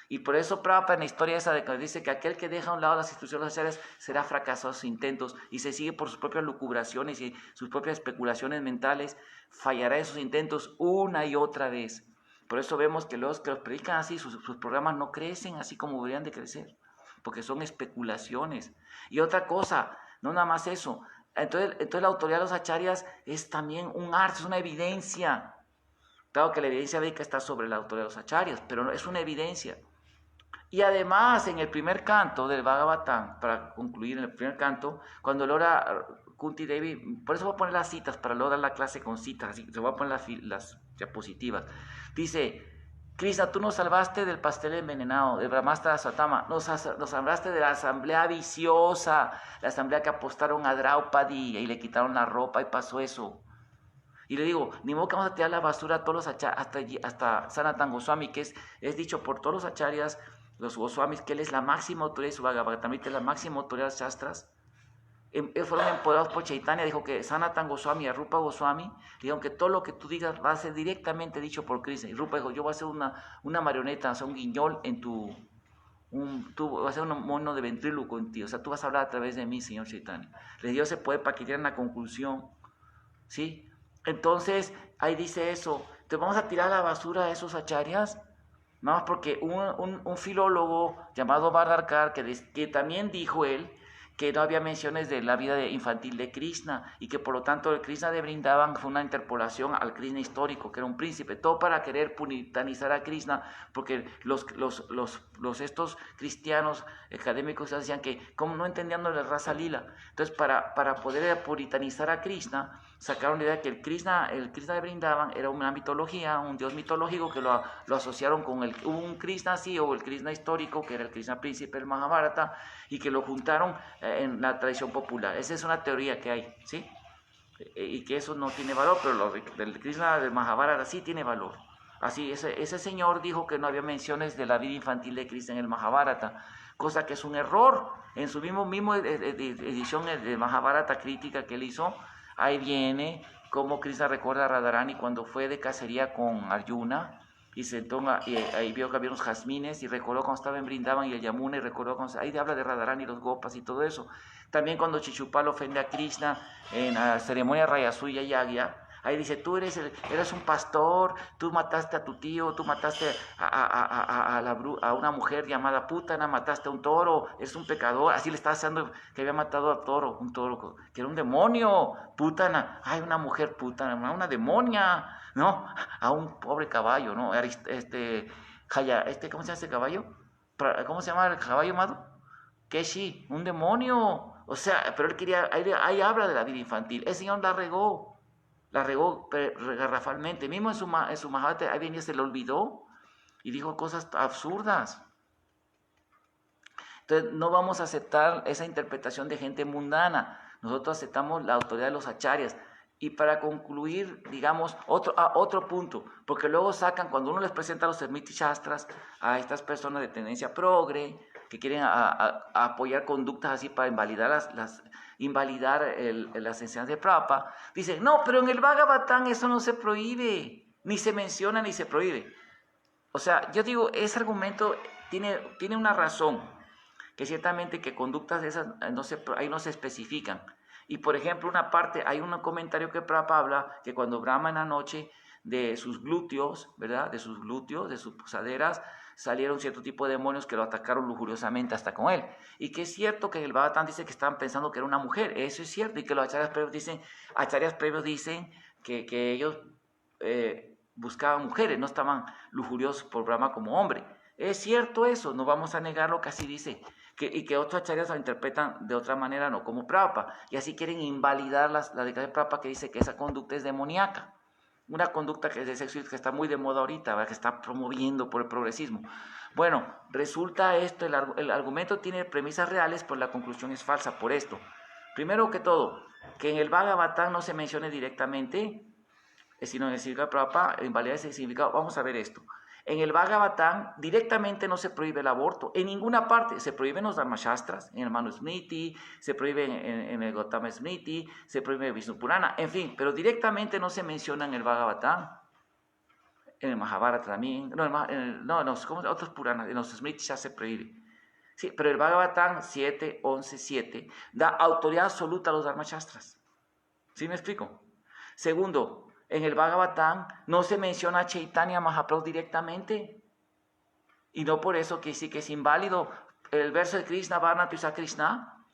Y por eso Prabhupada en la historia esa de que dice que aquel que deja a un lado las instrucciones acharyas será fracasado sus intentos y se sigue por sus propias lucubraciones y sus propias especulaciones mentales, fallará en sus intentos una y otra vez. Por eso vemos que los que los predican así, sus programas no crecen así como deberían de crecer, porque son especulaciones. Y otra cosa, no nada más eso, entonces la autoridad de los acharyas es también un arte, es una evidencia. Claro que la evidencia védica está sobre la autoridad de los acharyas, pero es una evidencia. Y además, en el primer canto del Bhagavatam, para concluir en el primer canto, cuando logra Kunti Devi, por eso voy a poner las citas, para luego dar la clase con citas, así que se voy a poner las diapositivas. Dice, Krishna, tú nos salvaste del pastel envenenado, de Brahmastra Satama, nos salvaste de la asamblea viciosa, la asamblea que apostaron a Draupadi y le quitaron la ropa y pasó eso. Y le digo, ni modo que vamos a tirar la basura a todos los acharyas, hasta Sanatana Goswami, que es dicho por todos los acharyas, los Goswamis, que él es la máxima autoridad de su Bhagavatamrita, es la máxima autoridad de los Shastras. Fueron empoderados por Chaitanya, dijo que Sanatana Goswami y Rupa Goswami, dijeron que todo lo que tú digas va a ser directamente dicho por Krishna. Y Rupa dijo, yo voy a hacer una marioneta, o sea, un guiñol en tú vas a ser un mono de ventríloco en ti, o sea, tú vas a hablar a través de mí, señor Chaitanya. Les dio ese poder para que dieran la conclusión, ¿sí? Entonces, ahí dice eso. Entonces, ¿vamos a tirar a la basura a esos acharyas? Nada más porque un filólogo llamado Bhardarkar, que también dijo él que no había menciones de la vida infantil de Krishna y que por lo tanto el Krishna de Brindavan fue una interpolación al Krishna histórico, que era un príncipe, todo para querer puritanizar a Krishna, porque estos cristianos académicos decían que como no entendían la raza lila, entonces para poder puritanizar a Krishna, sacaron la idea que el Krishna de Brindavan era una mitología, un dios mitológico que lo asociaron con un Krishna así, o el Krishna histórico, que era el Krishna príncipe del Mahabharata, y que lo juntaron en la tradición popular. Esa es una teoría que hay, ¿sí? Y que eso no tiene valor, pero lo del Krishna del Mahabharata sí tiene valor. Así, ese señor dijo que no había menciones de la vida infantil de Krishna en el Mahabharata, cosa que es un error. En su mismo edición de Mahabharata crítica que él hizo, ahí viene cómo Krishna recuerda a Radharani cuando fue de cacería con Arjuna, y ahí vio que había unos jazmines, y recordó cuando estaba en Brindavan y el Yamuna, y recordó ahí habla de Radharani y los gopas y todo eso. También cuando Chichupal ofende a Krishna en la ceremonia Rayasuya Yagya, ahí dice, tú eres un pastor, tú mataste a tu tío, tú mataste a una mujer llamada Putana, mataste a un toro, eres un pecador. Así le está haciendo que había matado a un toro, que era un demonio, Putana. Ay, una mujer Putana, una demonia, ¿no? A un pobre caballo, ¿no? ¿Cómo se llama este caballo? ¿Cómo se llama el caballo, amado? Keshi, un demonio. O sea, pero él quería, ahí habla de la vida infantil. Ese señor la regó garrafalmente. Mismo en su Mahabharata, ahí venía, se le olvidó y dijo cosas absurdas. Entonces, no vamos a aceptar esa interpretación de gente mundana. Nosotros aceptamos la autoridad de los acharyas. Y para concluir, digamos, otro punto, porque luego sacan, cuando uno les presenta los Smriti Shastras a estas personas de tendencia progre, que quieren apoyar conductas así para invalidar las enseñanzas de Prabhupada, dicen, no, pero en el Bhagavatam eso no se prohíbe, ni se menciona ni se prohíbe. O sea, yo digo, ese argumento tiene una razón, que ciertamente que conductas de esas ahí no se especifican. Y por ejemplo, hay un comentario que Prabhupada habla que cuando Brahma en la noche de sus glúteos, ¿verdad? De sus posaderas, salieron cierto tipo de demonios que lo atacaron lujuriosamente hasta con él. Y que es cierto que en el Bhagavatam dice que estaban pensando que era una mujer, eso es cierto, y que los acharyas previos dicen que ellos buscaban mujeres, no estaban lujuriosos por Brahma como hombre. Es cierto eso, no vamos a negar lo que así dice. Y que otros acharyas lo interpretan de otra manera, no como Prabhupada, y así quieren invalidar la declaración de Prabhupada que dice que esa conducta es demoníaca, una conducta que es de sexo que está muy de moda ahorita, ¿verdad? Que está promoviendo por el progresismo. Bueno, resulta esto, el argumento tiene premisas reales, pero la conclusión es falsa por esto. Primero que todo, que en el Bhagavatam no se mencione directamente, sino en el significado de Prabhupada, invalidar ese significado. Vamos a ver esto. En el Bhagavatam directamente no se prohíbe el aborto, en ninguna parte. Se prohíben los Dharmashastras, en el Manu Smriti, se prohíbe en el Gautama Smriti, se prohíbe en Vishnu Purana, en fin, pero directamente no se menciona en el Bhagavatam. En el Mahabharata también, otros Puranas, en los Smritis ya se prohíbe. Sí, pero el Bhagavatam 7.11.7 da autoridad absoluta a los Dharmashastras. ¿Sí me explico? Segundo, en el Bhagavatam no se menciona a Chaitanya Mahaprabhu directamente. Y no por eso que sí que es inválido el verso de Krishna, Varna Tusa Krishna.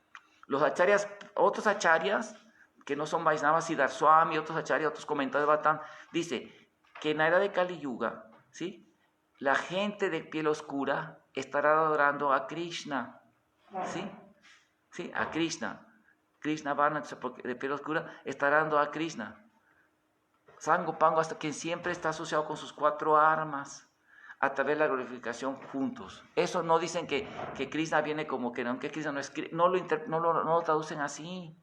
Los acharyas, otros acharyas, que no son Vaisnavas, Siddhar Swami, otros acharyas, otros comentarios de Bhagavatam, dice que en la era de Kali Yuga, ¿sí? La gente de piel oscura estará adorando a Krishna. ¿Sí? ¿Sí? A Krishna. Krishna Varna de piel oscura estará adorando a Krishna. Sangopango, hasta quien siempre está asociado con sus 4 armas, a través de la glorificación juntos. Eso no dicen que Krishna viene como que no, que Krishna no lo traducen así.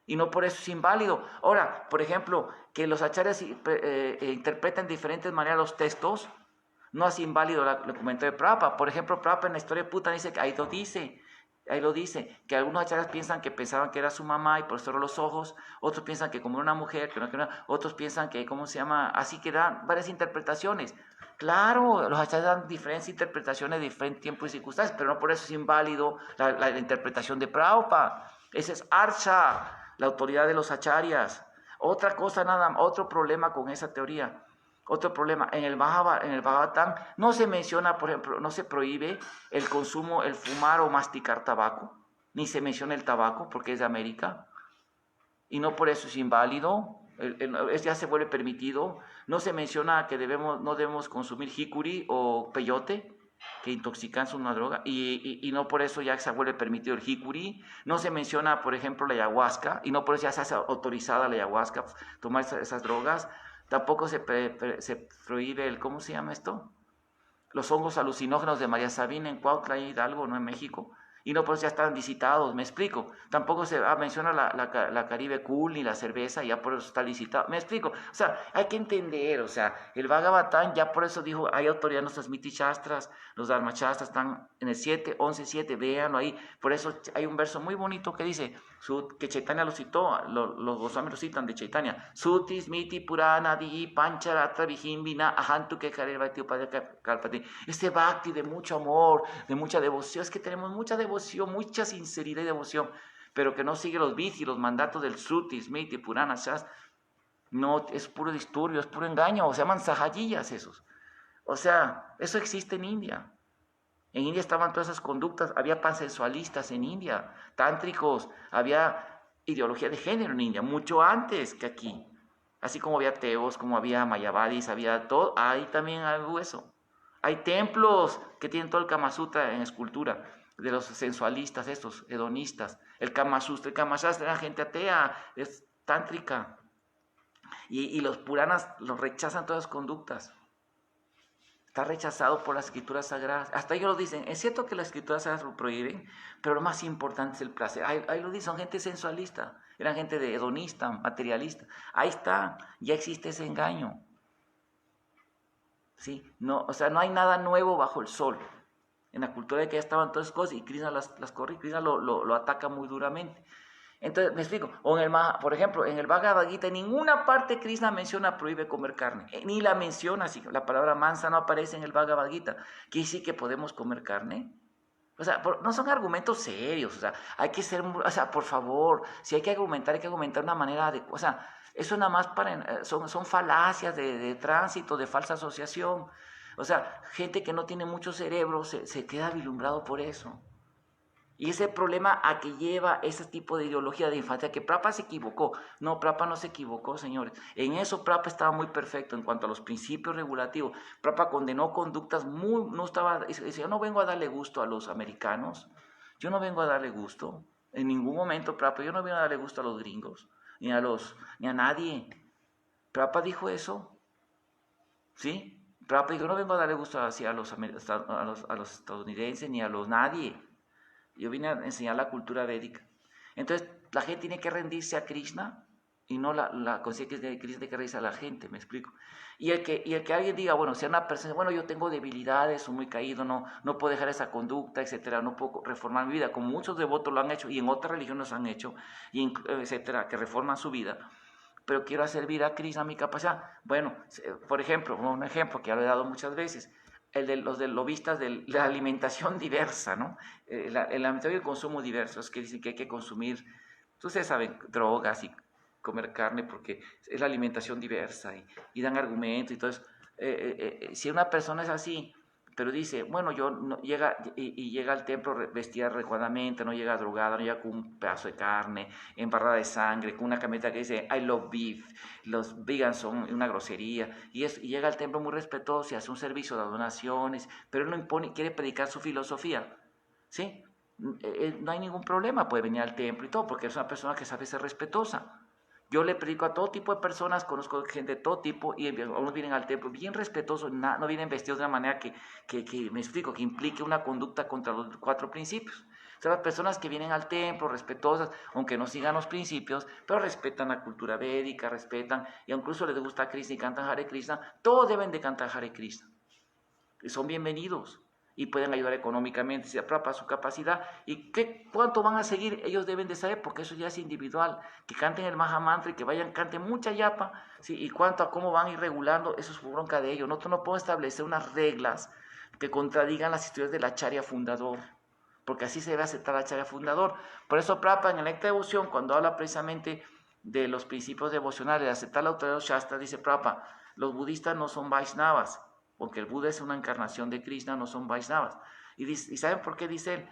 Y no por eso es inválido. Ahora, por ejemplo, que los acharyas interpreten de diferentes maneras los textos, no es inválido el comentario de Prabhupada. Por ejemplo, Prabhupada en la historia de Putana dice que ahí lo dice, que algunos acharyas pensaban que era su mamá y por eso cerró los ojos, otros piensan que como era una mujer, otros piensan que, ¿cómo se llama? Así que dan varias interpretaciones. Claro, los acharyas dan diferentes interpretaciones de diferentes tiempos y circunstancias, pero no por eso es inválido la interpretación de Prabhupada. Ese es Arsha, la autoridad de los acharyas. Otro problema con esa teoría, Otro problema, en el Bhagavatam no se menciona, por ejemplo, no se prohíbe el consumo, el fumar o masticar tabaco, ni se menciona el tabaco porque es de América, y no por eso es inválido, ya se vuelve permitido. No se menciona que no debemos consumir jicuri o peyote, que intoxican, son una droga, y no por eso ya se vuelve permitido el jicuri. No se menciona, por ejemplo, la ayahuasca, y no por eso ya se hace autorizada la ayahuasca, tomar esas drogas. Tampoco se prohíbe ¿cómo se llama esto? Los hongos alucinógenos de María Sabina en Cuautla, Hidalgo, ¿no? En México. Y no por eso ya están licitados, me explico. Tampoco se menciona la Caribe Cool ni la cerveza, ya por eso está licitado, me explico. O sea, hay que entender, o sea, el Bhagavatam ya por eso dijo, hay autoridad en nuestras Miti Shastras, los Dharma Shastras están en el 7, 11, 7, véanlo ahí. Por eso hay un verso muy bonito que dice, que Chaitanya lo citó, los Goswami lo citan de Chaitanya, Sutis, Miti, Purana, Di, Pancharatra, Vihimbina, Ahantu, Kekare, Bhakti, Upadhyaya. Este bhakti de mucho amor, de mucha devoción, es que tenemos mucha devoción, mucha sinceridad y devoción, pero que no sigue los vidhis, los mandatos del Sutis, Miti, Purana, Shas, no, es puro disturbio, es puro engaño, se llaman sahayiyas esos. O sea, eso existe en India. En India estaban todas esas conductas, había pansensualistas en India, tántricos, había ideología de género en India, mucho antes que aquí. Así como había ateos, como había mayavadis, había todo, ahí también hay eso. Hay templos que tienen todo el Kama Sutra en escultura, de los sensualistas estos, hedonistas. El Kama Sutra era gente atea, es tántrica. Y los Puranas los rechazan todas las conductas. Está rechazado por las escrituras sagradas. Hasta ellos lo dicen. Es cierto que las escrituras sagradas lo prohíben, pero lo más importante es el placer. Ahí lo dicen, son gente sensualista. Eran gente de hedonista, materialista. Ahí está, ya existe ese engaño. ¿Sí? No, o sea, no hay nada nuevo bajo el sol. En la cultura de que ya estaban todas esas cosas y Krishna las corre, Krishna lo ataca muy duramente. Entonces, me explico, por ejemplo, en el Bhagavad Gita, en ninguna parte Krishna menciona prohíbe comer carne, ni la menciona, así, la palabra mansa no aparece en el Bhagavad Gita. ¿Quiere decir que podemos comer carne? O sea, no son argumentos serios, o sea, hay que ser, o sea, por favor, si hay que argumentar de una manera adecuada, o sea, eso nada más son falacias de tránsito, de falsa asociación. O sea, gente que no tiene mucho cerebro se queda vislumbrado por eso. Y ese problema a que lleva ese tipo de ideología de infancia, que Prabhupada se equivocó. No, Prabhupada no se equivocó, señores. En eso Prabhupada estaba muy perfecto en cuanto a los principios regulativos. Prabhupada condenó conductas no estaba, dice, yo no vengo a darle gusto a los americanos, yo no vengo a darle gusto, en ningún momento Prabhupada, yo no vengo a darle gusto a los gringos, ni a nadie. Prabhupada dijo eso, ¿sí? Prabhupada dijo, no vengo a darle gusto a los estadounidenses, ni a los nadie. Yo vine a enseñar la cultura védica. Entonces, la gente tiene que rendirse a Krishna y no la conciencia de Krishna tiene que rendirse a la gente, me explico. Y el que alguien diga, bueno, si una persona, bueno, yo tengo debilidades, soy muy caído, no puedo dejar esa conducta, etcétera, no puedo reformar mi vida, como muchos devotos lo han hecho y en otras religiones lo han hecho, etcétera, que reforman su vida. Pero quiero hacer vida a Krishna a mi capacidad. Bueno, por ejemplo, un ejemplo que ya lo he dado muchas veces, los lobistas de la alimentación diversa, ¿no? El alimentación y el consumo diverso, es que dicen que hay que consumir, ustedes saben, drogas y comer carne porque es la alimentación diversa y dan argumentos y todo eso. Si una persona es así, pero dice, bueno, llega al templo vestida adecuadamente, no llega drogada, no llega con un pedazo de carne, embarrada de sangre, con una camioneta que dice, I love beef, los vegans son una grosería, y llega al templo muy respetuoso y hace un servicio de donaciones, pero él no impone, quiere predicar su filosofía, ¿sí? No hay ningún problema, puede venir al templo y todo, porque es una persona que sabe ser respetuosa. Yo le predico a todo tipo de personas, conozco gente de todo tipo y algunos vienen al templo bien respetuosos, no vienen vestidos de una manera que me explico, que implique una conducta contra los 4 principios. Son las personas que vienen al templo respetuosas, aunque no sigan los principios, pero respetan la cultura védica, respetan, y incluso les gusta Krishna y cantan Hare Krishna, todos deben de cantar Hare Krishna. Y son bienvenidos y pueden ayudar económicamente, si apropa su capacidad. ¿Y cuánto van a seguir? Ellos deben de saber, porque eso ya es individual. Que canten el Mahamantra y que canten mucha yapa, ¿sí? Y cuánto a cómo van a ir regulando, eso es bronca de ellos. Nosotros no podemos establecer unas reglas que contradigan las historias del Acharya fundador, porque así se debe aceptar el Acharya fundador. Por eso Prabhupada en el Nectar de Devoción, cuando habla precisamente de los principios devocionales, de aceptar la autoridad de los Shastras, dice Prabhupada, Los budistas no son Vaishnavas, porque el Buda es una encarnación de Krishna, no son Vaishnavas. ¿Y saben por qué dice él?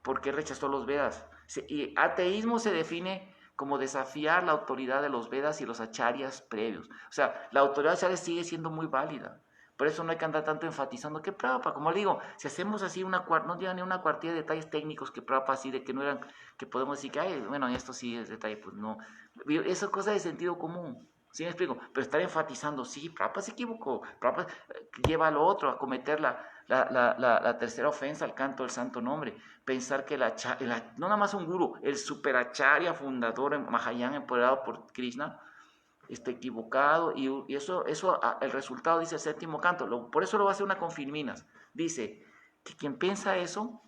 Porque rechazó los Vedas. Y ateísmo se define como desafiar la autoridad de los Vedas y los acharyas previos. O sea, la autoridad acharya sigue siendo muy válida. Por eso no hay que andar tanto enfatizando que Prabhupada, como digo, si hacemos así no llega ni una cuartilla de detalles técnicos que Prabhupada así de que no eran, que podemos decir que, ay, bueno, esto sí es detalle, pues no. Eso es cosa de sentido común. ¿Sí me explico? Pero estar enfatizando, sí, Prabhupada se equivocó, Prabhupada lleva a lo otro, a cometer la tercera ofensa al canto del santo nombre. Pensar que no nada más un guru, el superacharya fundador en Mahayana empoderado por Krishna, está equivocado y eso el resultado dice el séptimo canto. Por eso lo va a hacer una con Filminas. Dice que quien piensa eso,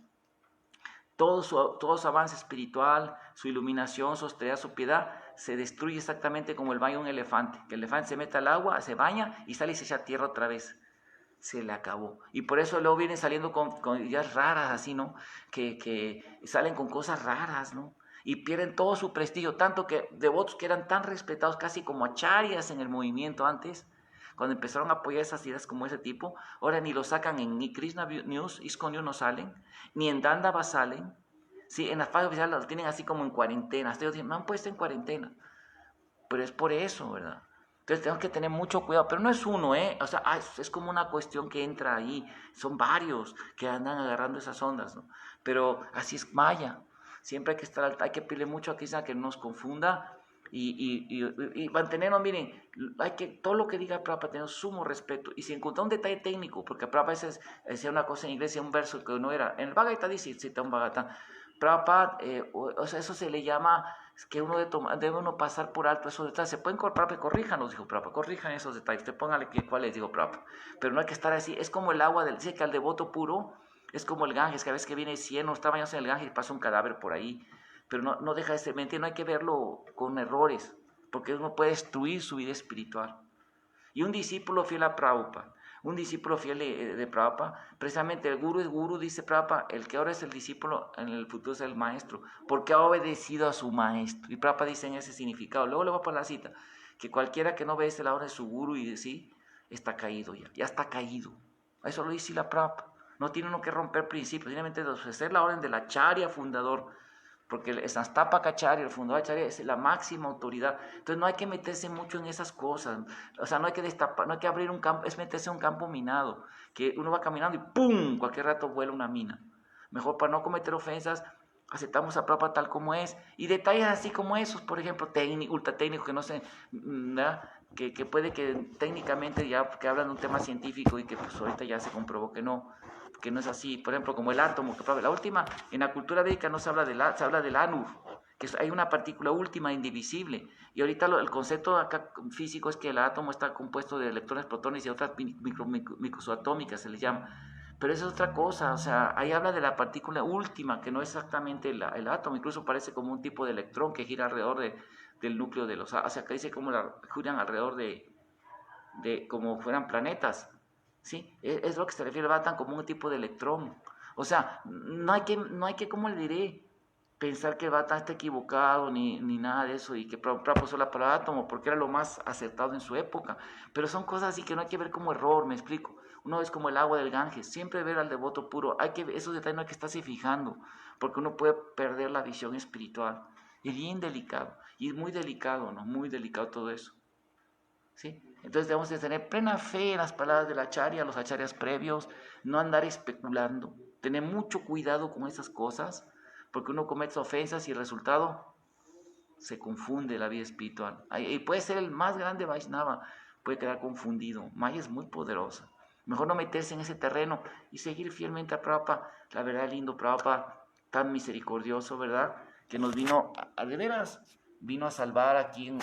todo su avance espiritual, su iluminación, su austeridad, su piedad, se destruye exactamente como el baño de un elefante. Que el elefante se mete al agua, se baña y sale y se echa tierra otra vez. Se le acabó. Y por eso luego vienen saliendo con ideas raras, así, ¿no? Que salen con cosas raras, ¿no? Y pierden todo su prestigio, tanto que devotos que eran tan respetados casi como acharyas en el movimiento antes, cuando empezaron a apoyar esas ideas como ese tipo, ahora ni lo sacan en ni Krishna News, ISKCON News no salen, ni en Dandava salen, ¿sí? En las páginas oficiales lo tienen así como en cuarentena, hasta ellos dicen, me han puesto en cuarentena, pero es por eso, ¿verdad? Entonces tenemos que tener mucho cuidado, pero no es uno, ¿eh? O sea, es como una cuestión que entra ahí, son varios que andan agarrando esas ondas, ¿no? Pero así es Maya, siempre hay que estar, hay que pedirle mucho a Krishna que no nos confunda y mantenernos, miren, todo lo que diga Prabhupada tener sumo respeto, y si encuentra un detalle técnico, porque Prabhupada a veces decía una cosa en inglés, decía un verso que no era, en el Bhagavad Gita dice, cita un Bhagavatam, Prabhupada, o sea, eso se le llama que uno debe uno pasar por alto esos detalles. Se pueden corrijan, corríjanos, dijo Prabhupada, corrijan esos detalles, usted póngale cuáles, dijo Prabhupada. Pero no hay que estar así, es como el agua dice que al devoto puro, es como el Ganges, que a veces que viene 100 o está bañándose en el Ganges y pasa un cadáver por ahí, pero no deja de ser mentira, no hay que verlo con errores, porque uno puede destruir su vida espiritual. Y un discípulo fiel a Prabhupada, un discípulo fiel de Prabhupada, precisamente el guru es guru, dice Prabhupada, el que ahora es el discípulo, en el futuro es el maestro, porque ha obedecido a su maestro. Y Prabhupada dice en ese significado, luego le voy a poner la cita, que cualquiera que no obedece la orden de su guru y de sí, está caído ya está caído. Eso lo dice la Prabhupada. No tiene uno que romper principios, simplemente de obedecer la orden del acharya fundador, porque el Sanstapa Acharya, el fundador Acharya, es la máxima autoridad. Entonces no hay que meterse mucho en esas cosas. O sea, no hay que destapar, no hay que abrir un campo, es meterse en un campo minado, que uno va caminando y ¡pum! Cualquier rato vuela una mina. Mejor para no cometer ofensas, aceptamos a Prabhupada tal como es. Y detalles así como esos, por ejemplo, ultra técnicos, que no sé, ¿verdad? Que puede que técnicamente ya que hablan de un tema científico y que pues ahorita ya se comprobó que no es así, por ejemplo, como el átomo, que la última, en la cultura védica no se habla se habla del anur, que hay una partícula última indivisible, y ahorita el concepto acá físico es que el átomo está compuesto de electrones, protones y otras microsubatómicas, se les llama, pero eso es otra cosa, o sea, ahí habla de la partícula última, que no es exactamente el átomo, incluso parece como un tipo de electrón que gira alrededor del núcleo de los, o sea, que dice como giran alrededor de como fueran planetas, ¿sí? Es lo que se refiere a Batan como un tipo de electrón. O sea, no hay que, ¿cómo le diré? Pensar que Batan está equivocado ni nada de eso y que Prabhupada puso la palabra átomo porque era lo más acertado en su época. Pero son cosas así que no hay que ver como error, me explico. Uno es como el agua del Ganges, siempre ver al devoto puro. Esos detalles no hay que estarse fijando porque uno puede perder la visión espiritual. Es bien delicado y es muy delicado, ¿no? Muy delicado todo eso. ¿Sí? Entonces debemos de tener plena fe en las palabras del acharya, los acharyas previos, no andar especulando, tener mucho cuidado con esas cosas, porque uno comete ofensas y el resultado se confunde la vida espiritual. Y puede ser el más grande Vaishnava, puede quedar confundido. Maya es muy poderosa. Mejor no meterse en ese terreno y seguir fielmente a Prabhupada. La verdad, lindo Prabhupada, tan misericordioso, ¿verdad? Que nos vino, de veras, vino a salvar aquí